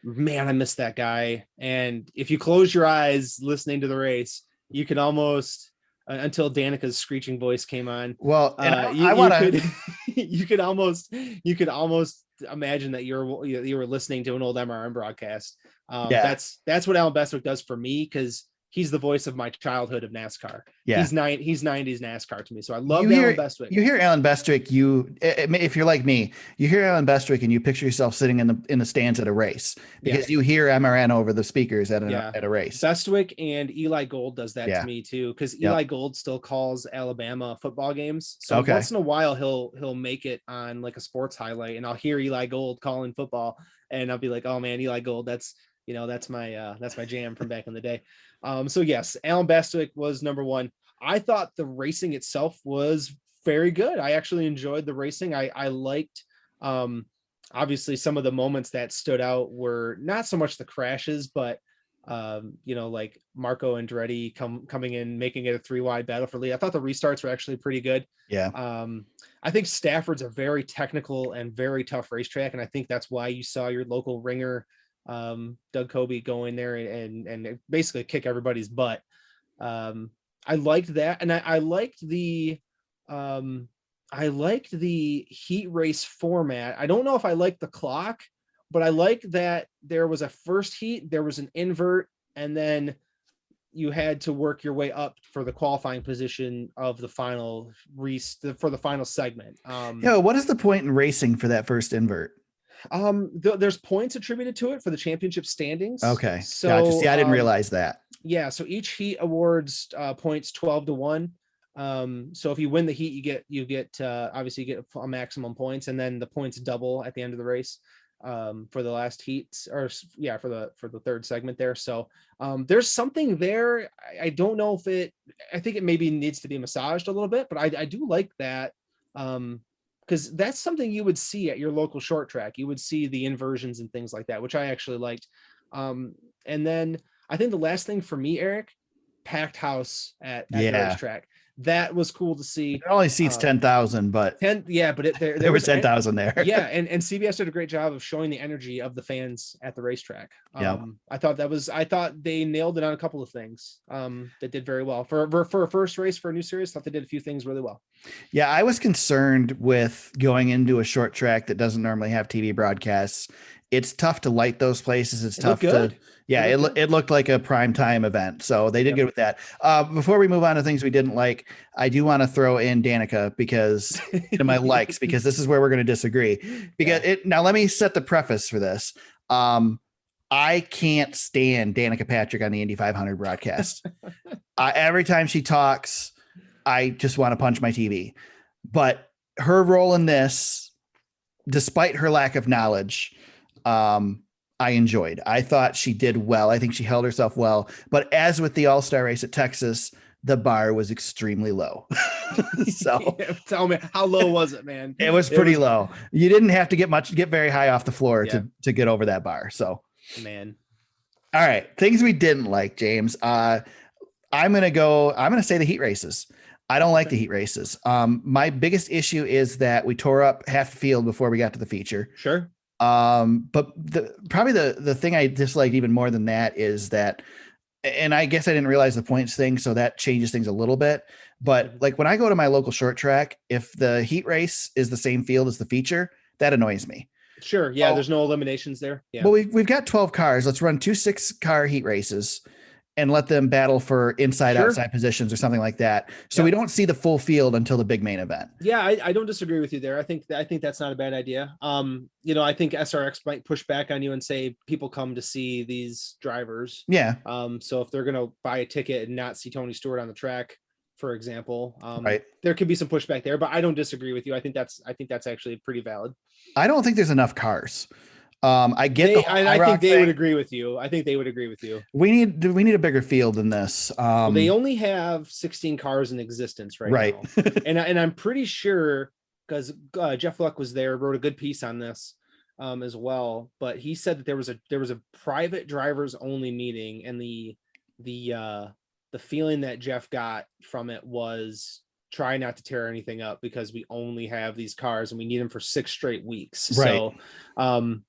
Man, I miss that guy. And if you close your eyes listening to the race, you can almost until Danica's screeching voice came on. Well, you could almost imagine that you were listening to an old MRM broadcast. That's what Alan Bestwick does for me, because he's the voice of my childhood of NASCAR. Yeah. He's 90s NASCAR to me. So I love Alan Bestwick. You hear Alan Bestwick, if you're like me, you hear Alan Bestwick and you picture yourself sitting in the stands at a race because you hear MRN over the speakers at a race. Bestwick and Eli Gold does that to me too, because Eli Gold still calls Alabama football games. So once in a while he'll make it on like a sports highlight, and I'll hear Eli Gold calling football, and I'll be like, oh man, Eli Gold, that's my jam from back in the day. So yes, Alan Bestwick was number one. I thought the racing itself was very good. I actually enjoyed the racing. I liked, obviously some of the moments that stood out were not so much the crashes, but like Marco Andretti coming in, making it a 3-wide battle for lead. I thought the restarts were actually pretty good. Yeah. I think Stafford's a very technical and very tough racetrack, and I think that's why you saw your local ringer, Doug Kobe, go in there and basically kick everybody's butt. I liked that, and I liked the heat race format. I don't know if I liked the clock, but I liked that there was a first heat, there was an invert, and then you had to work your way up for the qualifying position of the final for the final segment. What is the point in racing for that first invert? There's points attributed to it for the championship standings. Okay, so gotcha. See, I didn't realize that. Yeah, so each heat awards points 12-1. So if you win the heat, you get obviously you get a maximum points, and then the points double at the end of the race for the last heat, or for the third segment there. So there's something there. I don't know if I think it maybe needs to be massaged a little bit, but I do like that. Because that's something you would see at your local short track. You would see the inversions and things like that, which I actually liked. And then I think the last thing for me, Eric, packed house at the racetrack. That was cool to see. It only seats 10,000, but 10, but there was 10,000 there. Yeah, and CBS did a great job of showing the energy of the fans at the racetrack. I thought they nailed it on a couple of things. That did very well for a first race for a new series. Thought they did a few things really well. Yeah, I was concerned with going into a short track that doesn't normally have TV broadcasts. It's tough to light those places. It's tough to. Yeah, it looked like a prime time event. So they did good with that. Before we move on to things we didn't like, I do want to throw in Danica because to my likes, because this is where we're going to disagree. Because now let me set the preface for this. I can't stand Danica Patrick on the Indy 500 broadcast. Every time she talks, I just want to punch my TV. But her role in this, despite her lack of knowledge, I enjoyed. I thought she did well. I think she held herself well. But as with the All-Star race at Texas, the bar was extremely low. So tell me, how low was it, man? It was pretty low. You didn't have to get very high off the floor to get over that bar. So, man. All right. Things we didn't like, James. I'm going to say the heat races. I don't like the heat races. My biggest issue is that we tore up half the field before we got to the feature. Sure. But probably the thing I disliked even more than that is that, and I guess I didn't realize the points thing, so that changes things a little bit. But like when I go to my local short track, if the heat race is the same field as the feature, that annoys me. Sure. Yeah. There's no eliminations there. Yeah. Well, we've got 12 cars. Let's run 2 6-car heat races and let them battle for inside outside positions or something like that. So we don't see the full field until the big main event. Yeah, I don't disagree with you there. I think that's not a bad idea. I think SRX might push back on you and say people come to see these drivers. Yeah. So if they're going to buy a ticket and not see Tony Stewart on the track, for example, right, there could be some pushback there, but I don't disagree with you. I think that's actually pretty valid. I don't think there's enough cars. I get I think they would agree with you. I think they would agree with you. We need a bigger field than this. They only have 16 cars in existence right now. and I'm pretty sure, because Jeff Luck was there, wrote a good piece on this as well. But he said that there was a private drivers only meeting, and the feeling that Jeff got from it was try not to tear anything up because we only have these cars and we need them for 6 straight weeks. Right. So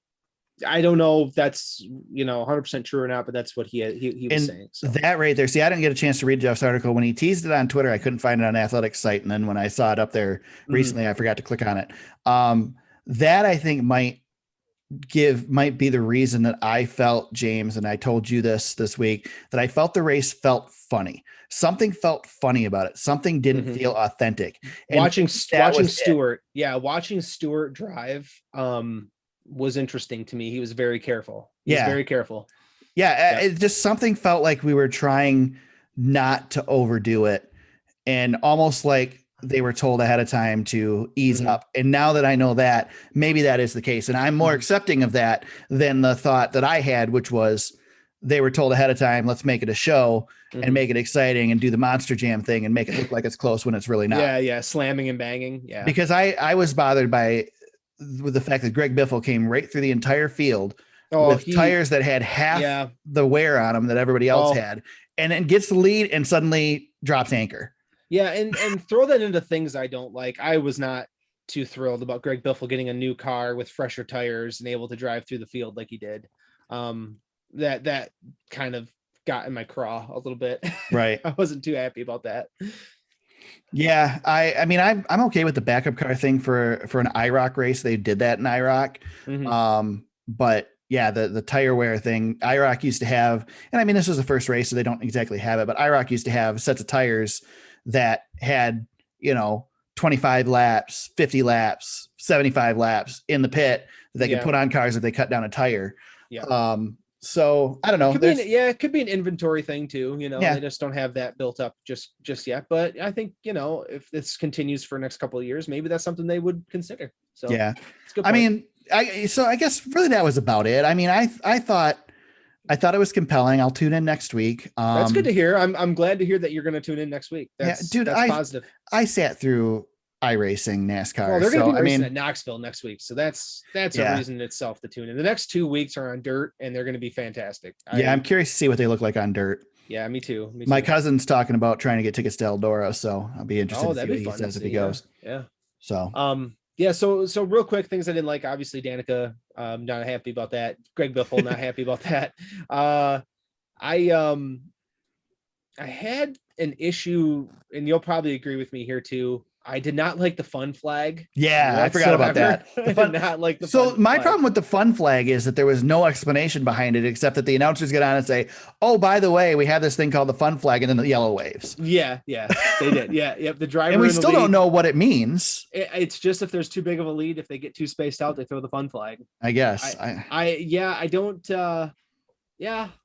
I don't know if that's 100% true or not, but that's what he was saying. So. That right there. See, I didn't get a chance to read Jeff's article when he teased it on Twitter. I couldn't find it on Athletics site, and then when I saw it up there recently, I forgot to click on it. That I think might might be the reason that I felt, James, and I told you this week, that I felt the race felt funny. Something felt funny about it. Something didn't feel authentic. And watching was Stewart, watching Stewart drive was interesting to me. He was very careful. He's very careful. Yeah, it just something felt like we were trying not to overdo it, and almost like they were told ahead of time to ease up. And now that I know that, maybe that is the case. And I'm more accepting of that than the thought that I had, which was they were told ahead of time, let's make it a show and make it exciting and do the Monster Jam thing and make it look like it's close when it's really not. Yeah. Slamming and banging. Yeah. Because I was bothered with the fact that Greg Biffle came right through the entire field with tires that had half the wear on them that everybody else had, and then gets the lead and suddenly drops anchor. Yeah, and throw that into things I don't like. I was not too thrilled about Greg Biffle getting a new car with fresher tires and able to drive through the field like he did. That kind of got in my craw a little bit. Right. I wasn't too happy about that. Yeah, I mean I'm okay with the backup car thing for an IROC race. They did that in IROC. But yeah, the tire wear thing, IROC used to have, and I mean this was the first race, so they don't exactly have it, but IROC used to have sets of tires that had, 25 laps, 50 laps, 75 laps in the pit that they could put on cars if they cut down a tire. Yeah. So I don't know. It could be an inventory thing too. They just don't have that built up just yet. But I think, if this continues for the next couple of years, maybe that's something they would consider. So yeah, it's good. I mean, I guess really that was about it. I mean, I thought it was compelling. I'll tune in next week. That's good to hear. I'm glad to hear that you're going to tune in next week. That's positive. I sat through iRacing NASCAR. Well, they're going to be racing at Knoxville next week, so that's a reason in itself to tune in. The next 2 weeks are on dirt, and they're going to be fantastic. I'm curious to see what they look like on dirt. Yeah, me too. My cousin's talking about trying to get tickets to Eldora, so I'll be interested to see what he says if he goes. Yeah. So. So real quick, things I didn't like. Obviously, Danica, not happy about that. Greg Biffle, not happy about that. I had an issue, and you'll probably agree with me here too. I did not like the fun flag. Yeah, I forgot about that. I did not like the so fun my flag. problem with the fun flag is that there was no explanation behind it except that the announcers get on and say, "Oh, by the way, we have this thing called the fun flag," and then the yellow waves. Yeah, they did. Yeah. The driver and we still don't know what it means. It's just if there's too big of a lead, if they get too spaced out, they throw the fun flag. I guess. I don't.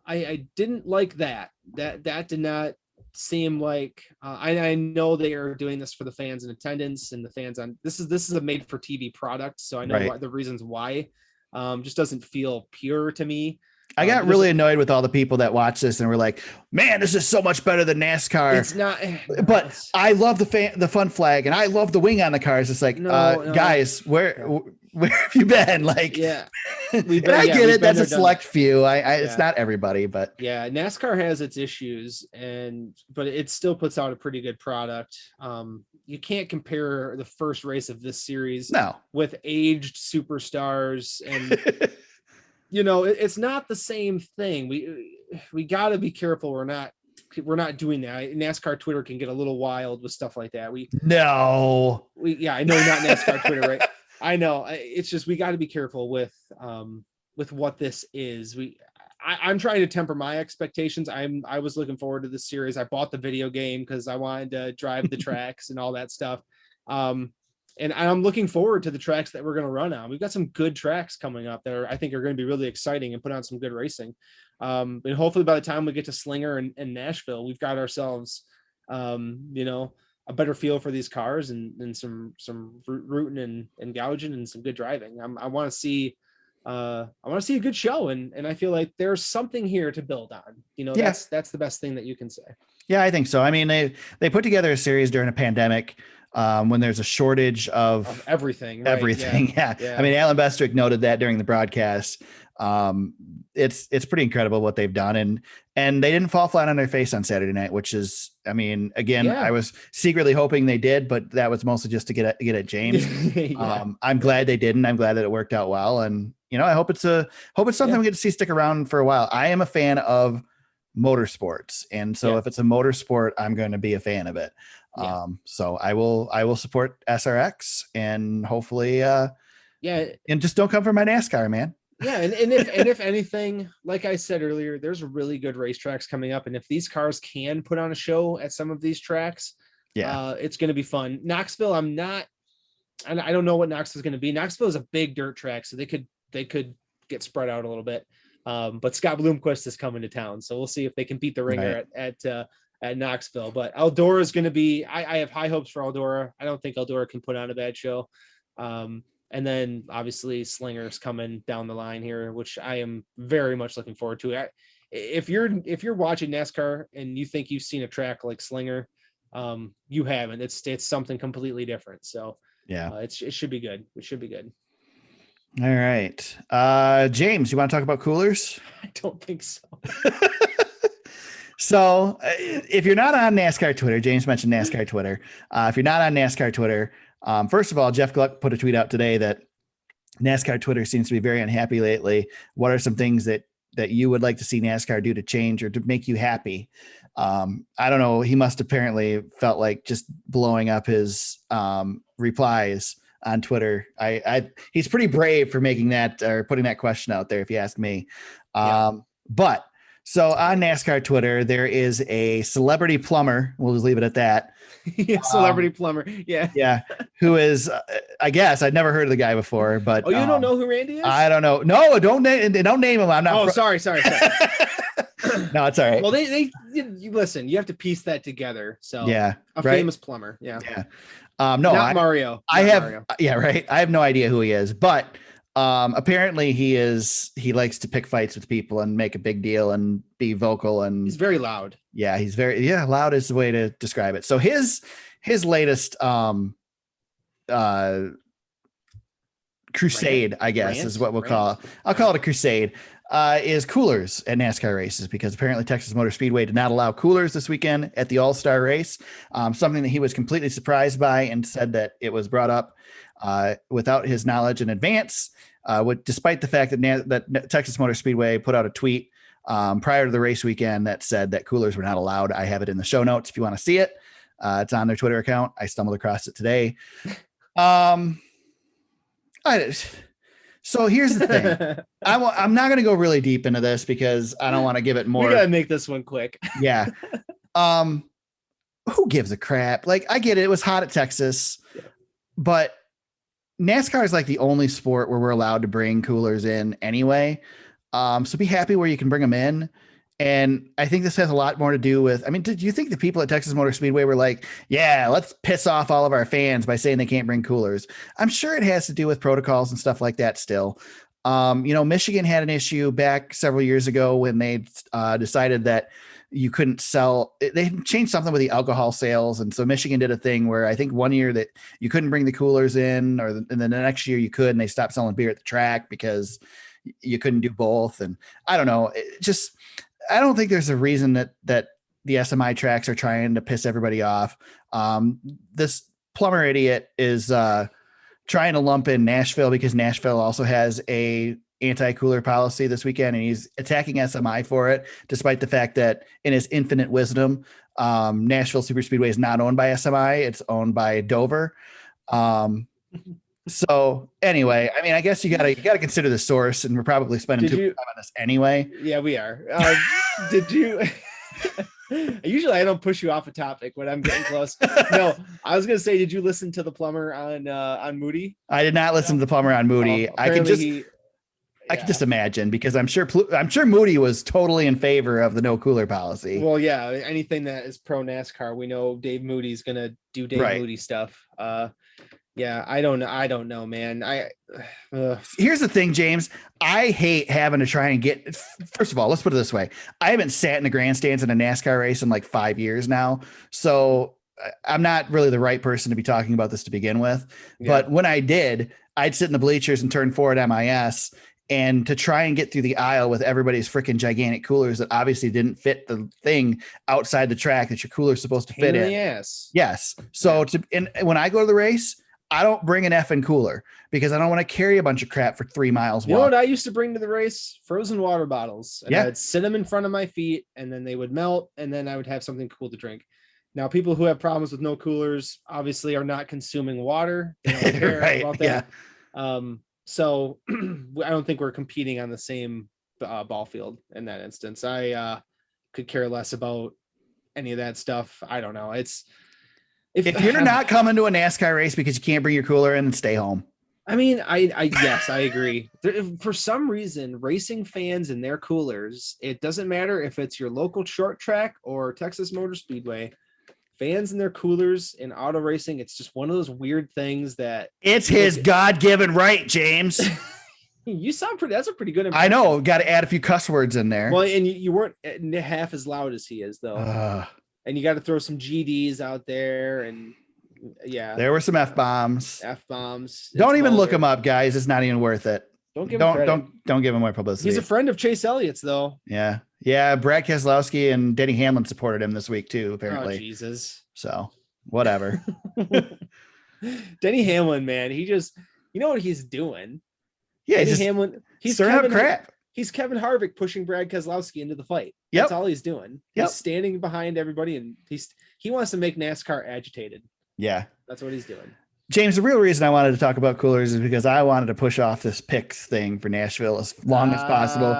I didn't like that. That did not seem like I know they are doing this for the fans in attendance and the fans on this is a made for TV product, so I know the reasons why. Just doesn't feel pure to me. I got really annoyed with all the people that watch this and were like, "Man, this is so much better than NASCAR." It's not, but I love the fun flag and I love the wing on the cars. It's like, guys, where have you been? Like, yeah, I get it. That's a select few. It's not everybody, but yeah, NASCAR has its issues, but it still puts out a pretty good product. You can't compare the first race of this series with aged superstars and. It's not the same thing. We got to be careful. We're not doing that. NASCAR Twitter can get a little wild with stuff like that. I know you're not NASCAR Twitter, right? I know. It's just we got to be careful with what this is. I'm trying to temper my expectations. I was looking forward to this series. I bought the video game because I wanted to drive the tracks and all that stuff. And I'm looking forward to the tracks that we're going to run on. We've got some good tracks coming up that I think are going to be really exciting and put on some good racing. And hopefully by the time we get to Slinger and Nashville, we've got ourselves, a better feel for these cars and some rooting and gouging and some good driving. I want to see a good show. And I feel like there's something here to build on. That's the best thing that you can say. Yeah, I think so. I mean, they put together a series during a pandemic. When there's a shortage of everything, Yeah. I mean, Alan Bestrick noted that during the broadcast. It's pretty incredible what they've done, and they didn't fall flat on their face on Saturday night, which is, I mean, again, I was secretly hoping they did, but that was mostly just to get at James. I'm glad they didn't. I'm glad that it worked out well, and I hope it's something we get to see stick around for a while. I am a fan of motorsports, and so if it's a motorsport, I'm going to be a fan of it. So I will support SRX, and hopefully Yeah. And just don't come for my NASCAR, man. Yeah. And if anything, like I said earlier, there's really good racetracks coming up. And if these cars can put on a show at some of these tracks, it's going to be fun. Knoxville, I don't know what Knoxville is going to be. Knoxville is a big dirt track, so they could get spread out a little bit. But Scott Bloomquist is coming to town, so we'll see if they can beat the ringer at Knoxville. But Eldora is going to be. I have high hopes for Eldora. I don't think Eldora can put on a bad show. And then obviously Slinger's coming down the line here, which I am very much looking forward to. If you're watching NASCAR and you think you've seen a track like Slinger, you haven't. It's something completely different. So it should be good. It should be good. All right. James, you want to talk about coolers? I don't think so. So if you're not on NASCAR Twitter, James mentioned NASCAR Twitter. If you're not on NASCAR Twitter, first of all, Jeff Gluck put a tweet out today that NASCAR Twitter seems to be very unhappy lately. What are some things that you would like to see NASCAR do to change or to make you happy? I don't know. He must apparently felt like just blowing up his replies on Twitter. He's pretty brave for making that or putting that question out there, if you ask me. But so on NASCAR Twitter, there is a celebrity plumber. We'll just leave it at that. Celebrity plumber. Yeah. Who is, I guess I'd never heard of the guy before, but you don't know who Randy is? I don't know. No, don't name him. I'm not. Oh, sorry. No, it's all right. Well, you listen, you have to piece that together. So famous plumber. Yeah. No, Mario. Mario. Yeah, right. I have no idea who he is, but apparently he likes to pick fights with people and make a big deal and be vocal, and he's very loud. Yeah, he's loud is the way to describe it. So his latest crusade, I guess, is what we'll call it. I'll call it a crusade. Is coolers at NASCAR races, because apparently Texas Motor Speedway did not allow coolers this weekend at the All-Star race. Something that he was completely surprised by, and said that it was brought up without his knowledge in advance. Despite the fact that Texas Motor Speedway put out a tweet prior to the race weekend that said that coolers were not allowed. I have it in the show notes if you want to see it. It's on their Twitter account. I stumbled across it today. So here's the thing. I'm not going to go really deep into this because I don't want to give it more. We got to make this one quick. Yeah. Who gives a crap? Like, I get it. It was hot at Texas, but NASCAR is like the only sport where we're allowed to bring coolers in anyway. So be happy where you can bring them in. And I think this has a lot more to do with, did you think the people at Texas Motor Speedway were like, yeah, let's piss off all of our fans by saying they can't bring coolers? I'm sure it has to do with protocols and stuff like that still. Michigan had an issue back several years ago when they decided that you couldn't sell. They changed something with the alcohol sales. And so Michigan did a thing where I think one year that you couldn't bring the coolers in, and then the next year you could, and they stopped selling beer at the track because you couldn't do both. And I don't know, I don't think there's a reason that the SMI tracks are trying to piss everybody off. This plumber idiot is trying to lump in Nashville because Nashville also has a anti-cooler policy this weekend, and he's attacking SMI for it, despite the fact that in his infinite wisdom, Nashville SuperSpeedway is not owned by SMI. It's owned by Dover. So anyway, I guess you gotta consider the source, and we're probably spending too much time on this anyway. Yeah, we are. Did you? Usually I don't push you off a topic when I'm getting close. No, I was gonna say, did you listen to the plumber on Moody? I did not listen to the plumber on Moody. I can just imagine, because I'm sure Moody was totally in favor of the no cooler policy. Well, yeah, anything that is pro NASCAR, we know Dave Moody's gonna do Dave Moody stuff. Yeah, I don't know, man. Here's the thing, James. I hate having to try and get. First of all, let's put it this way: I haven't sat in the grandstands in a NASCAR race in like 5 years now, so I'm not really the right person to be talking about this to begin with. Yeah. But when I did, I'd sit in the bleachers and turn forward MIS, and to try and get through the aisle with everybody's freaking gigantic coolers that obviously didn't fit the thing outside the track that your cooler's supposed to fit in. Yes. So when I go to the race, I don't bring an effing cooler because I don't want to carry a bunch of crap for 3 miles. You know what I used to bring to the race? Frozen water bottles. And I'd sit them in front of my feet, and then they would melt, and then I would have something cool to drink. Now, people who have problems with no coolers obviously are not consuming water. They don't care about that. Yeah. So I don't think we're competing on the same ball field in that instance. I could care less about any of that stuff. I don't know. If you're not coming to a NASCAR race because you can't bring your cooler in, then stay home. I mean, yes, I agree. For some reason, racing fans and their coolers, it doesn't matter if it's your local short track or Texas Motor Speedway, fans and their coolers in auto racing, it's just one of those weird things that it's his God-given right, James. You sound pretty, that's a pretty good impression. I know, got to add a few cuss words in there. Well, and you weren't half as loud as he is, though. And you got to throw some GDs out there, and yeah, there were some F-bombs. Don't even look him up, guys. It's not even worth it. Don't give him credit. Don't give him more publicity. He's a friend of Chase Elliott's, though. Yeah. Brad Keselowski and Denny Hamlin supported him this week too, apparently. Oh, Jesus. So whatever. Denny Hamlin, man, he just, you know what he's doing? Yeah, Denny Hamlin. He's stirring up crap. He's Kevin Harvick pushing Brad Keselowski into the fight. Yep. That's all he's doing. He's standing behind everybody, and he wants to make NASCAR agitated. Yeah. That's what he's doing. James, the real reason I wanted to talk about coolers is because I wanted to push off this picks thing for Nashville as long as possible.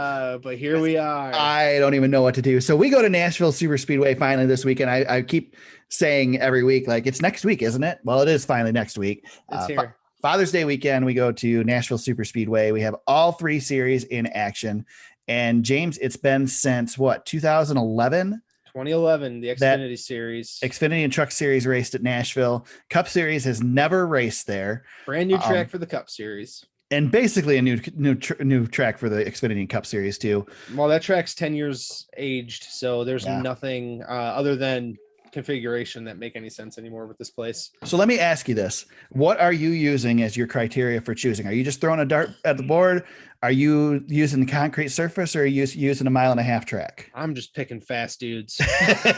But here we are. I don't even know what to do. So we go to Nashville SuperSpeedway finally this week, and I keep saying every week, like, it's next week, isn't it? Well, it is finally next week. It's here. Father's Day weekend, we go to Nashville SuperSpeedway. We have all three series in action. And James, it's been since what, 2011? 2011, the Xfinity Series. Xfinity and Truck Series raced at Nashville. Cup Series has never raced there. Brand new track for the Cup Series. And basically a new track for the Xfinity and Cup Series too. Well, that track's 10 years aged, so there's nothing other than configuration that make any sense anymore with this place. So let me ask you this. What are you using as your criteria for choosing? Are you just throwing a dart at the board? Are you using the concrete surface, or are you using a 1.5 mile track? I'm just picking fast dudes.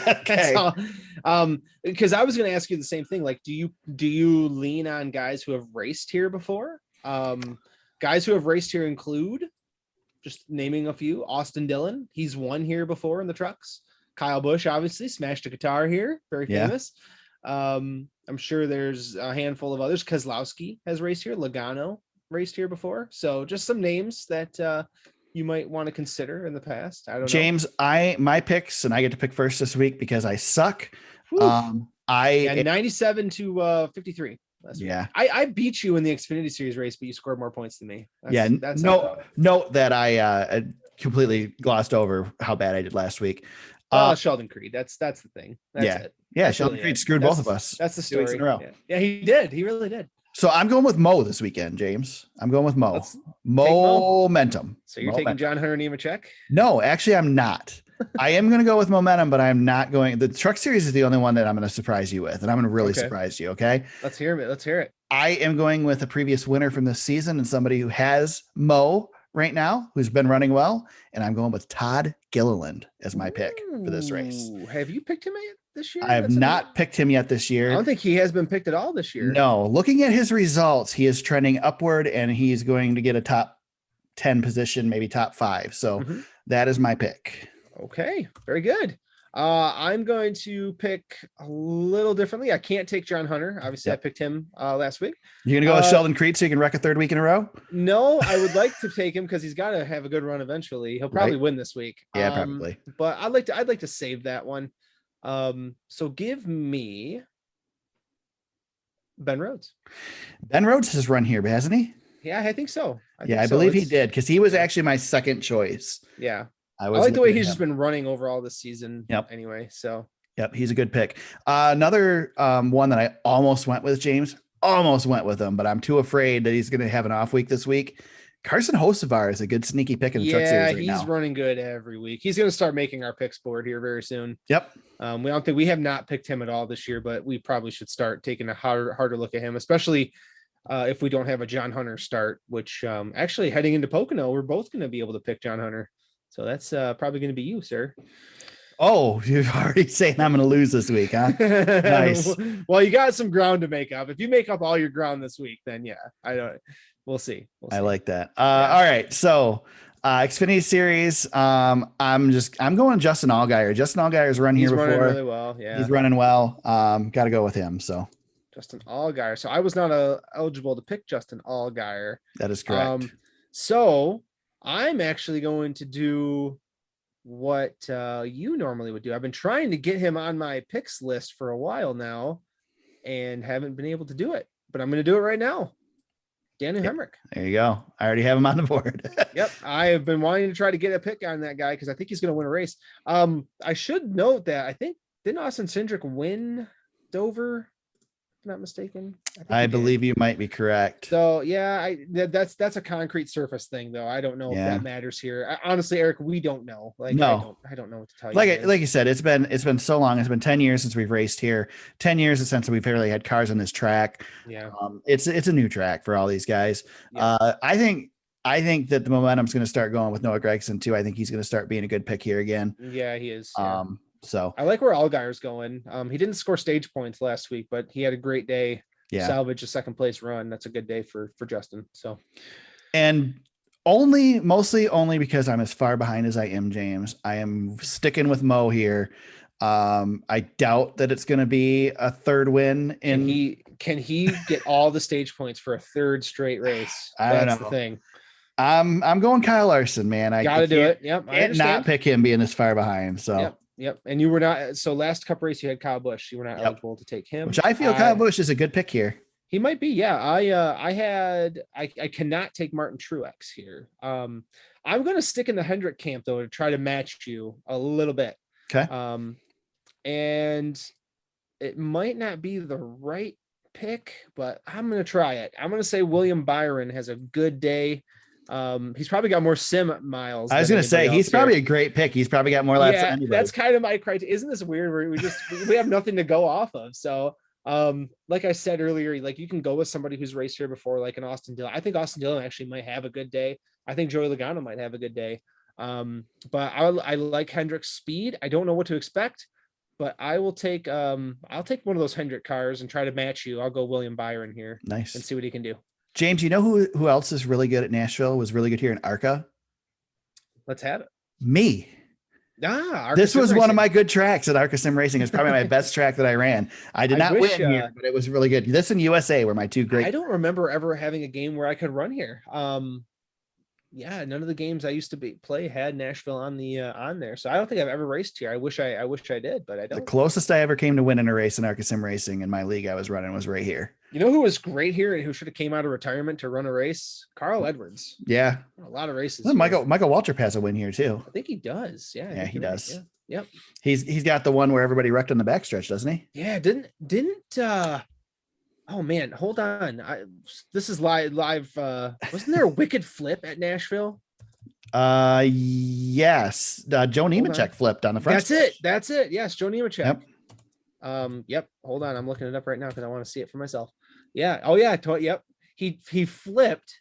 Okay. Because I was going to ask you the same thing. Like, do you lean on guys who have raced here before? Guys who have raced here include, just naming a few, Austin Dillon. He's won here before in the trucks. Kyle Busch, obviously, smashed a guitar here. Very famous. I'm sure there's a handful of others. Keselowski has raced here. Logano raced here before. So just some names that you might want to consider in the past. I don't know. James, my picks, and I get to pick first this week because I suck. 97 to 53. Yeah. I beat you in the Xfinity Series race, but you scored more points than me. Note that I completely glossed over how bad I did last week. Sheldon Creed. That's the thing. That's it. Yeah, Sheldon Creed screwed both of us. That's the 2 story. weeks in a row. Yeah, he did. He really did. So I'm going with Mo this weekend, James. I'm going with Mo. Momentum. So you're taking John Hunter Nemechek? No, actually, I'm not. I am going to go with momentum, but I'm not going. The Truck Series is the only one that I'm going to surprise you with, and I'm going to really surprise you. Okay. Let's hear it. I am going with a previous winner from this season and somebody who has Mo right now, who's been running well, and I'm going with Todd Gilliland as my pick for this race. Have you picked him yet this year? I have not picked him yet this year. I don't think he has been picked at all this year. No, looking at his results, he is trending upward, and he's going to get a top 10 position, maybe top 5. So that is my pick. Okay, very good. I'm going to pick a little differently. I can't take John Hunter. Obviously, I picked him last week. You're going to go with Sheldon Creed so you can wreck a third week in a row? No, I would like to take him because he's got to have a good run eventually. He'll probably win this week. Yeah, probably. But I'd like to save that one. So give me Ben Rhodes. Ben Rhodes has run here, hasn't he? Yeah, I think so. I believe he did, because he was actually my second choice. Yeah. I like the way he's just been running overall this season. Anyway, so. Yep, he's a good pick. Another one that I almost went with, James. Almost went with him, but I'm too afraid that he's going to have an off week this week. Carson Hocevar is a good sneaky pick in the Truck Series right now. He's running good every week. He's going to start making our picks board here very soon. Yep. We have not picked him at all this year, but we probably should start taking a harder look at him, especially if we don't have a John Hunter start, which actually heading into Pocono, we're both going to be able to pick John Hunter. So that's probably going to be you, sir. Oh, you're already saying I'm going to lose this week, huh? Nice. Well, you got some ground to make up. If you make up all your ground this week, then we'll see. I like that. All right. So Xfinity Series. I'm going Justin Allgaier. Justin Allgaier's run here before. He's running really well. Yeah. He's running well. Got to go with him. So Justin Allgaier. So I was not eligible to pick Justin Allgaier. That is correct. So I'm actually going to do what you normally would do. I've been trying to get him on my picks list for a while now and haven't been able to do it, but I'm going to do it right now. Daniel Hemrick. There you go. I already have him on the board. Yep. I have been wanting to try to get a pick on that guy because I think he's going to win a race. I should note that I think, didn't Austin Cindric win Dover? If I'm not mistaken. I believe you might be correct. So yeah, that's a concrete surface thing though. I don't know if that matters here. Honestly, Eric, we don't know. Like, no, I don't know what to tell you. Like you said, it's been so long. It's been 10 years since we've raced here. 10 years since we've really had cars on this track. Yeah. It's a new track for all these guys. Yeah. I think that the momentum's going to start going with Noah Gragson too. I think he's going to start being a good pick here again. Yeah, he is. Yeah. So I like where Allgaier's going. He didn't score stage points last week, but he had a great day. Yeah. Salvage a second place run. That's a good day for Justin. So, and mostly only because I'm as far behind as I am, James. I am sticking with Mo here. I doubt that it's going to be a third win. Can he get all the stage points for a third straight race? That's the thing. I'm going Kyle Larson, man. I gotta do it. Yep. I can't not pick him being this far behind. So. Yep. And you were not. So last Cup race you had Kyle Busch. You were not eligible to take him. Which I feel Kyle Busch is a good pick here. He might be. Yeah. I cannot take Martin Truex here. I'm going to stick in the Hendrick camp though to try to match you a little bit. Okay. And it might not be the right pick, but I'm going to try it. I'm going to say William Byron has a good day. He's probably got more sim miles. I was going to say he's probably a great pick. He's probably got more laps than anybody. That's kind of my criteria. Isn't this weird? Where we have nothing to go off of. So, like I said earlier, like you can go with somebody who's raced here before, like an Austin Dillon. I think Austin Dillon actually might have a good day. I think Joey Logano might have a good day. But I like Hendrick's speed. I don't know what to expect, but I'll take one of those Hendrick cars and try to match you. I'll go William Byron here. Nice. And see what he can do. James, you know who else is really good at Nashville, was really good here in ARCA? Let's have it. Me. This was one of my good tracks at ARCA Sim Racing. It's probably my best track that I ran. I did not win here, but it was really good. This and USA were my two great. I don't remember ever having a game where I could run here. None of the games I used to play had Nashville on there. So I don't think I've ever raced here. I wish I did, but I don't. The closest I ever came to winning a race in ARCA Sim Racing in my league I was running was right here. You know who was great here and who should have came out of retirement to run a race? Carl Edwards. Yeah. A lot of races. Well, Michael Waltrip has a win here too. I think he does. Yeah. He does. Yeah. Yep. He's got the one where everybody wrecked on the backstretch, doesn't he? Yeah. Didn't oh man, hold on. This is live. Wasn't there a wicked flip at Nashville? Yes. Joe Nemechek flipped on the front. That's it. Yes, Joe Nemechek. Yep. Yep. Hold on. I'm looking it up right now because I want to see it for myself. Yeah. Oh yeah. Yep. He flipped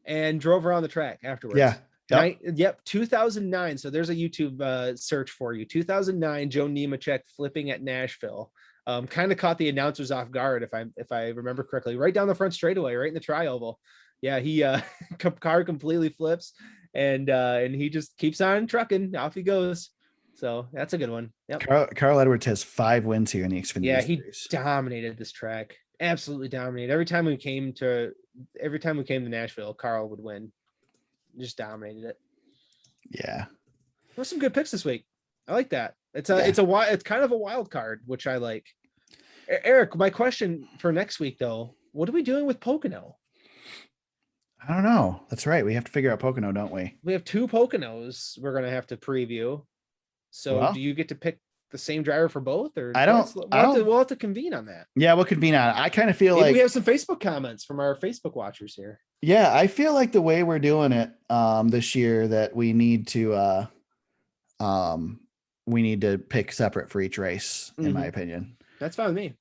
and drove around the track afterwards. Yeah. Yep. 2009. So there's a YouTube search for you. 2009, Joe Nemechek flipping at Nashville. Kind of caught the announcers off guard if I remember correctly. Right down the front straightaway, right in the tri-oval. Yeah, he car completely flips and he just keeps on trucking. Off he goes. So that's a good one. Yep. Carl Edwards has 5 wins here in the Xfinity. Yeah, he dominated this track. Absolutely dominated. Every time we came to Nashville, Carl would win. Just dominated it. Yeah. There's some good picks this week. I like that. It's kind of a wild card, which I like. Eric, my question for next week though, what are we doing with Pocono? I don't know. That's right. We have to figure out Pocono, don't we? We have 2 Poconos we're going to have to preview. So do you get to pick the same driver for both, or we'll have to convene on that. Yeah, we'll convene on it. I kind of feel like we have some Facebook comments from our Facebook watchers here. Yeah, I feel like the way we're doing it this year that we need to pick separate for each race, in my opinion. That's fine with me.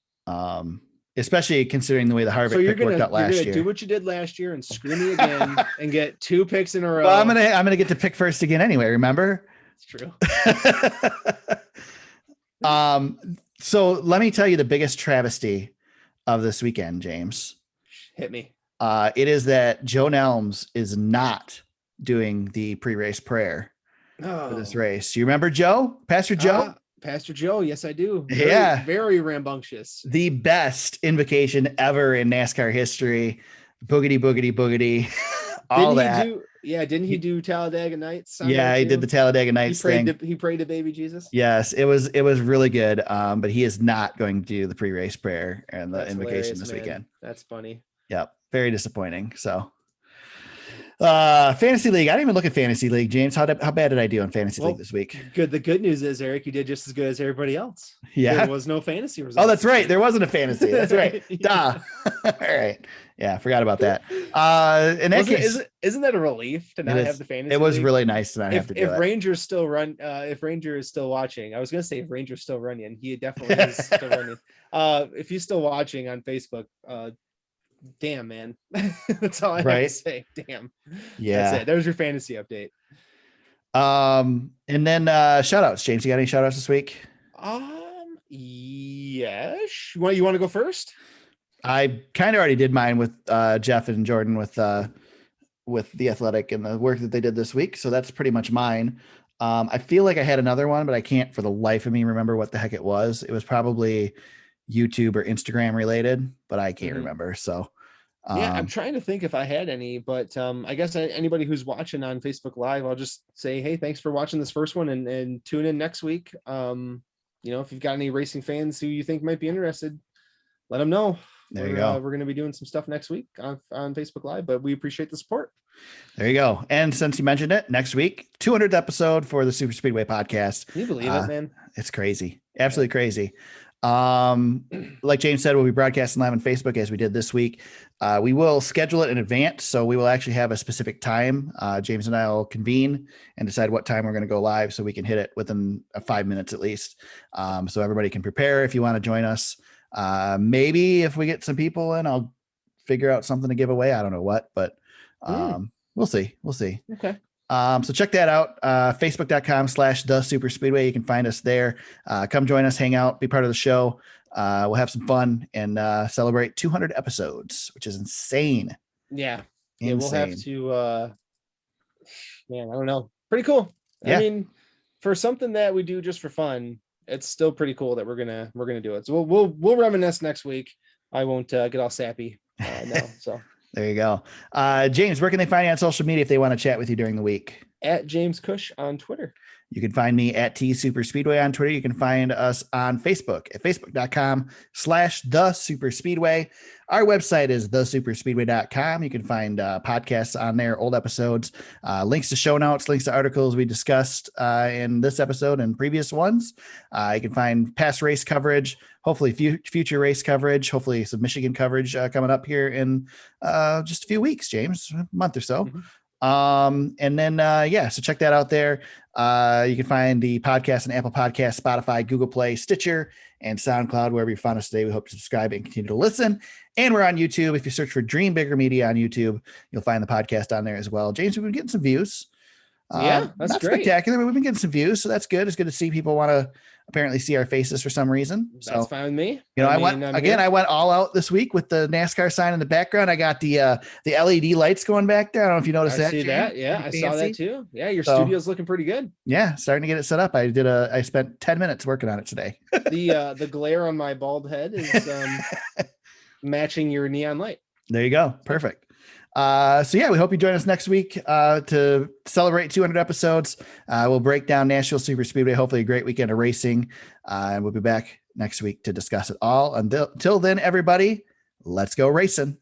Especially considering the way the Harvick pick worked out last year. Do what you did last year and screw me again and get 2 picks in a row. Well, I'm gonna get to pick first again anyway. Remember? It's true. So let me tell you the biggest travesty of this weekend, James. Hit me. It is that Joe Nelms is not doing the pre-race prayer for this race. You remember Joe, Pastor Joe? Pastor Joe. Yes, I do. Yeah. Very rambunctious. The best invocation ever in NASCAR history. Boogity, boogity, boogity. All that. Didn't he do Talladega Nights? Yeah, he did the Talladega Nights thing. He prayed to baby Jesus. Yes, it was really good. But he is not going to do the pre-race prayer and the invocation this weekend. That's funny. Yep. Very disappointing. So Fantasy League. I didn't even look at Fantasy League, James. How bad did I do on Fantasy League this week? Good. The good news is, Eric, you did just as good as everybody else. Yeah. There was no fantasy results. Oh, that's right. There wasn't a fantasy. That's right. Duh. All right. Yeah, forgot about that. In that case, isn't that a relief to not have the fantasy? It was league? really nice to not have to do it. If Ranger still run, if Ranger is still watching, I was gonna say if Ranger's still running, he definitely is still running. If he's still watching on Facebook, damn, man. That's all I have to say. Damn. Yeah. That's it. There's your fantasy update. And then shout outs. James, you got any shout outs this week? Yes. You want to go first? I kind of already did mine with Jeff and Jordan with The Athletic and the work that they did this week. So that's pretty much mine. I feel like I had another one, but I can't for the life of me remember what the heck it was. It was probably YouTube or Instagram related, but I can't remember. So yeah, I'm trying to think if I had any, but I guess anybody who's watching on Facebook Live, I'll just say, hey, thanks for watching this first one and tune in next week. If you've got any racing fans who you think might be interested, let them know. There you go. We're going to be doing some stuff next week on Facebook Live, but we appreciate the support. There you go. And since you mentioned it, next week, 200th episode for the Super Speedway podcast. Can you believe it, man? It's crazy. Absolutely crazy. Like James said, we'll be broadcasting live on Facebook as we did this week. We will schedule it in advance. So we will actually have a specific time. James and I will convene and decide what time we're going to go live so we can hit it within 5 minutes at least. So everybody can prepare if you want to join us. Maybe if we get some people in, I'll figure out something to give away. I don't know what, but we'll see. Okay. So check that out. Facebook.com/TheSuperSpeedway. You can find us there. Come join us, hang out, be part of the show. We'll have some fun and celebrate 200 episodes, which is insane. Yeah. Insane. We'll have to, man, I don't know. Pretty cool. Yeah. I mean, for something that we do just for fun, it's still pretty cool that we're gonna do it. So we'll reminisce next week. I won't get all sappy now. So there you go. James, where can they find you on social media if they want to chat with you during the week? At James Cush on Twitter. You can find me at TSuperSpeedway on Twitter. You can find us on Facebook at facebook.com/TheSuperSpeedway. Our website is thesuperspeedway.com. You can find podcasts on there, old episodes, links to show notes, links to articles we discussed in this episode and previous ones. You can find past race coverage, hopefully future race coverage, hopefully some Michigan coverage coming up here in just a few weeks, James, a month or so. And then, so check that out there. You can find the podcast on Apple Podcasts, Spotify, Google Play, Stitcher, and SoundCloud, wherever you found us today. We hope to subscribe and continue to listen. And we're on YouTube. If you search for Dream Bigger Media on YouTube, you'll find the podcast on there as well. James, we've been getting some views. That's not great. Spectacular, but we've been getting some views, so that's good. It's good to see people want to apparently see our faces for some reason. That's fine with me. I went all out this week with the NASCAR sign in the background. I got the LED lights going back there. I don't know if you noticed that. I see that. Yeah, I saw that too. Yeah, your studio's looking pretty good. Yeah, starting to get it set up. I spent 10 minutes working on it today. The glare on my bald head is matching your neon light. There you go. Perfect. We hope you join us next week to celebrate 200 episodes. We'll break down Nashville SuperSpeedway. Hopefully a great weekend of racing. And we'll be back next week to discuss it all. Until then, everybody, let's go racing.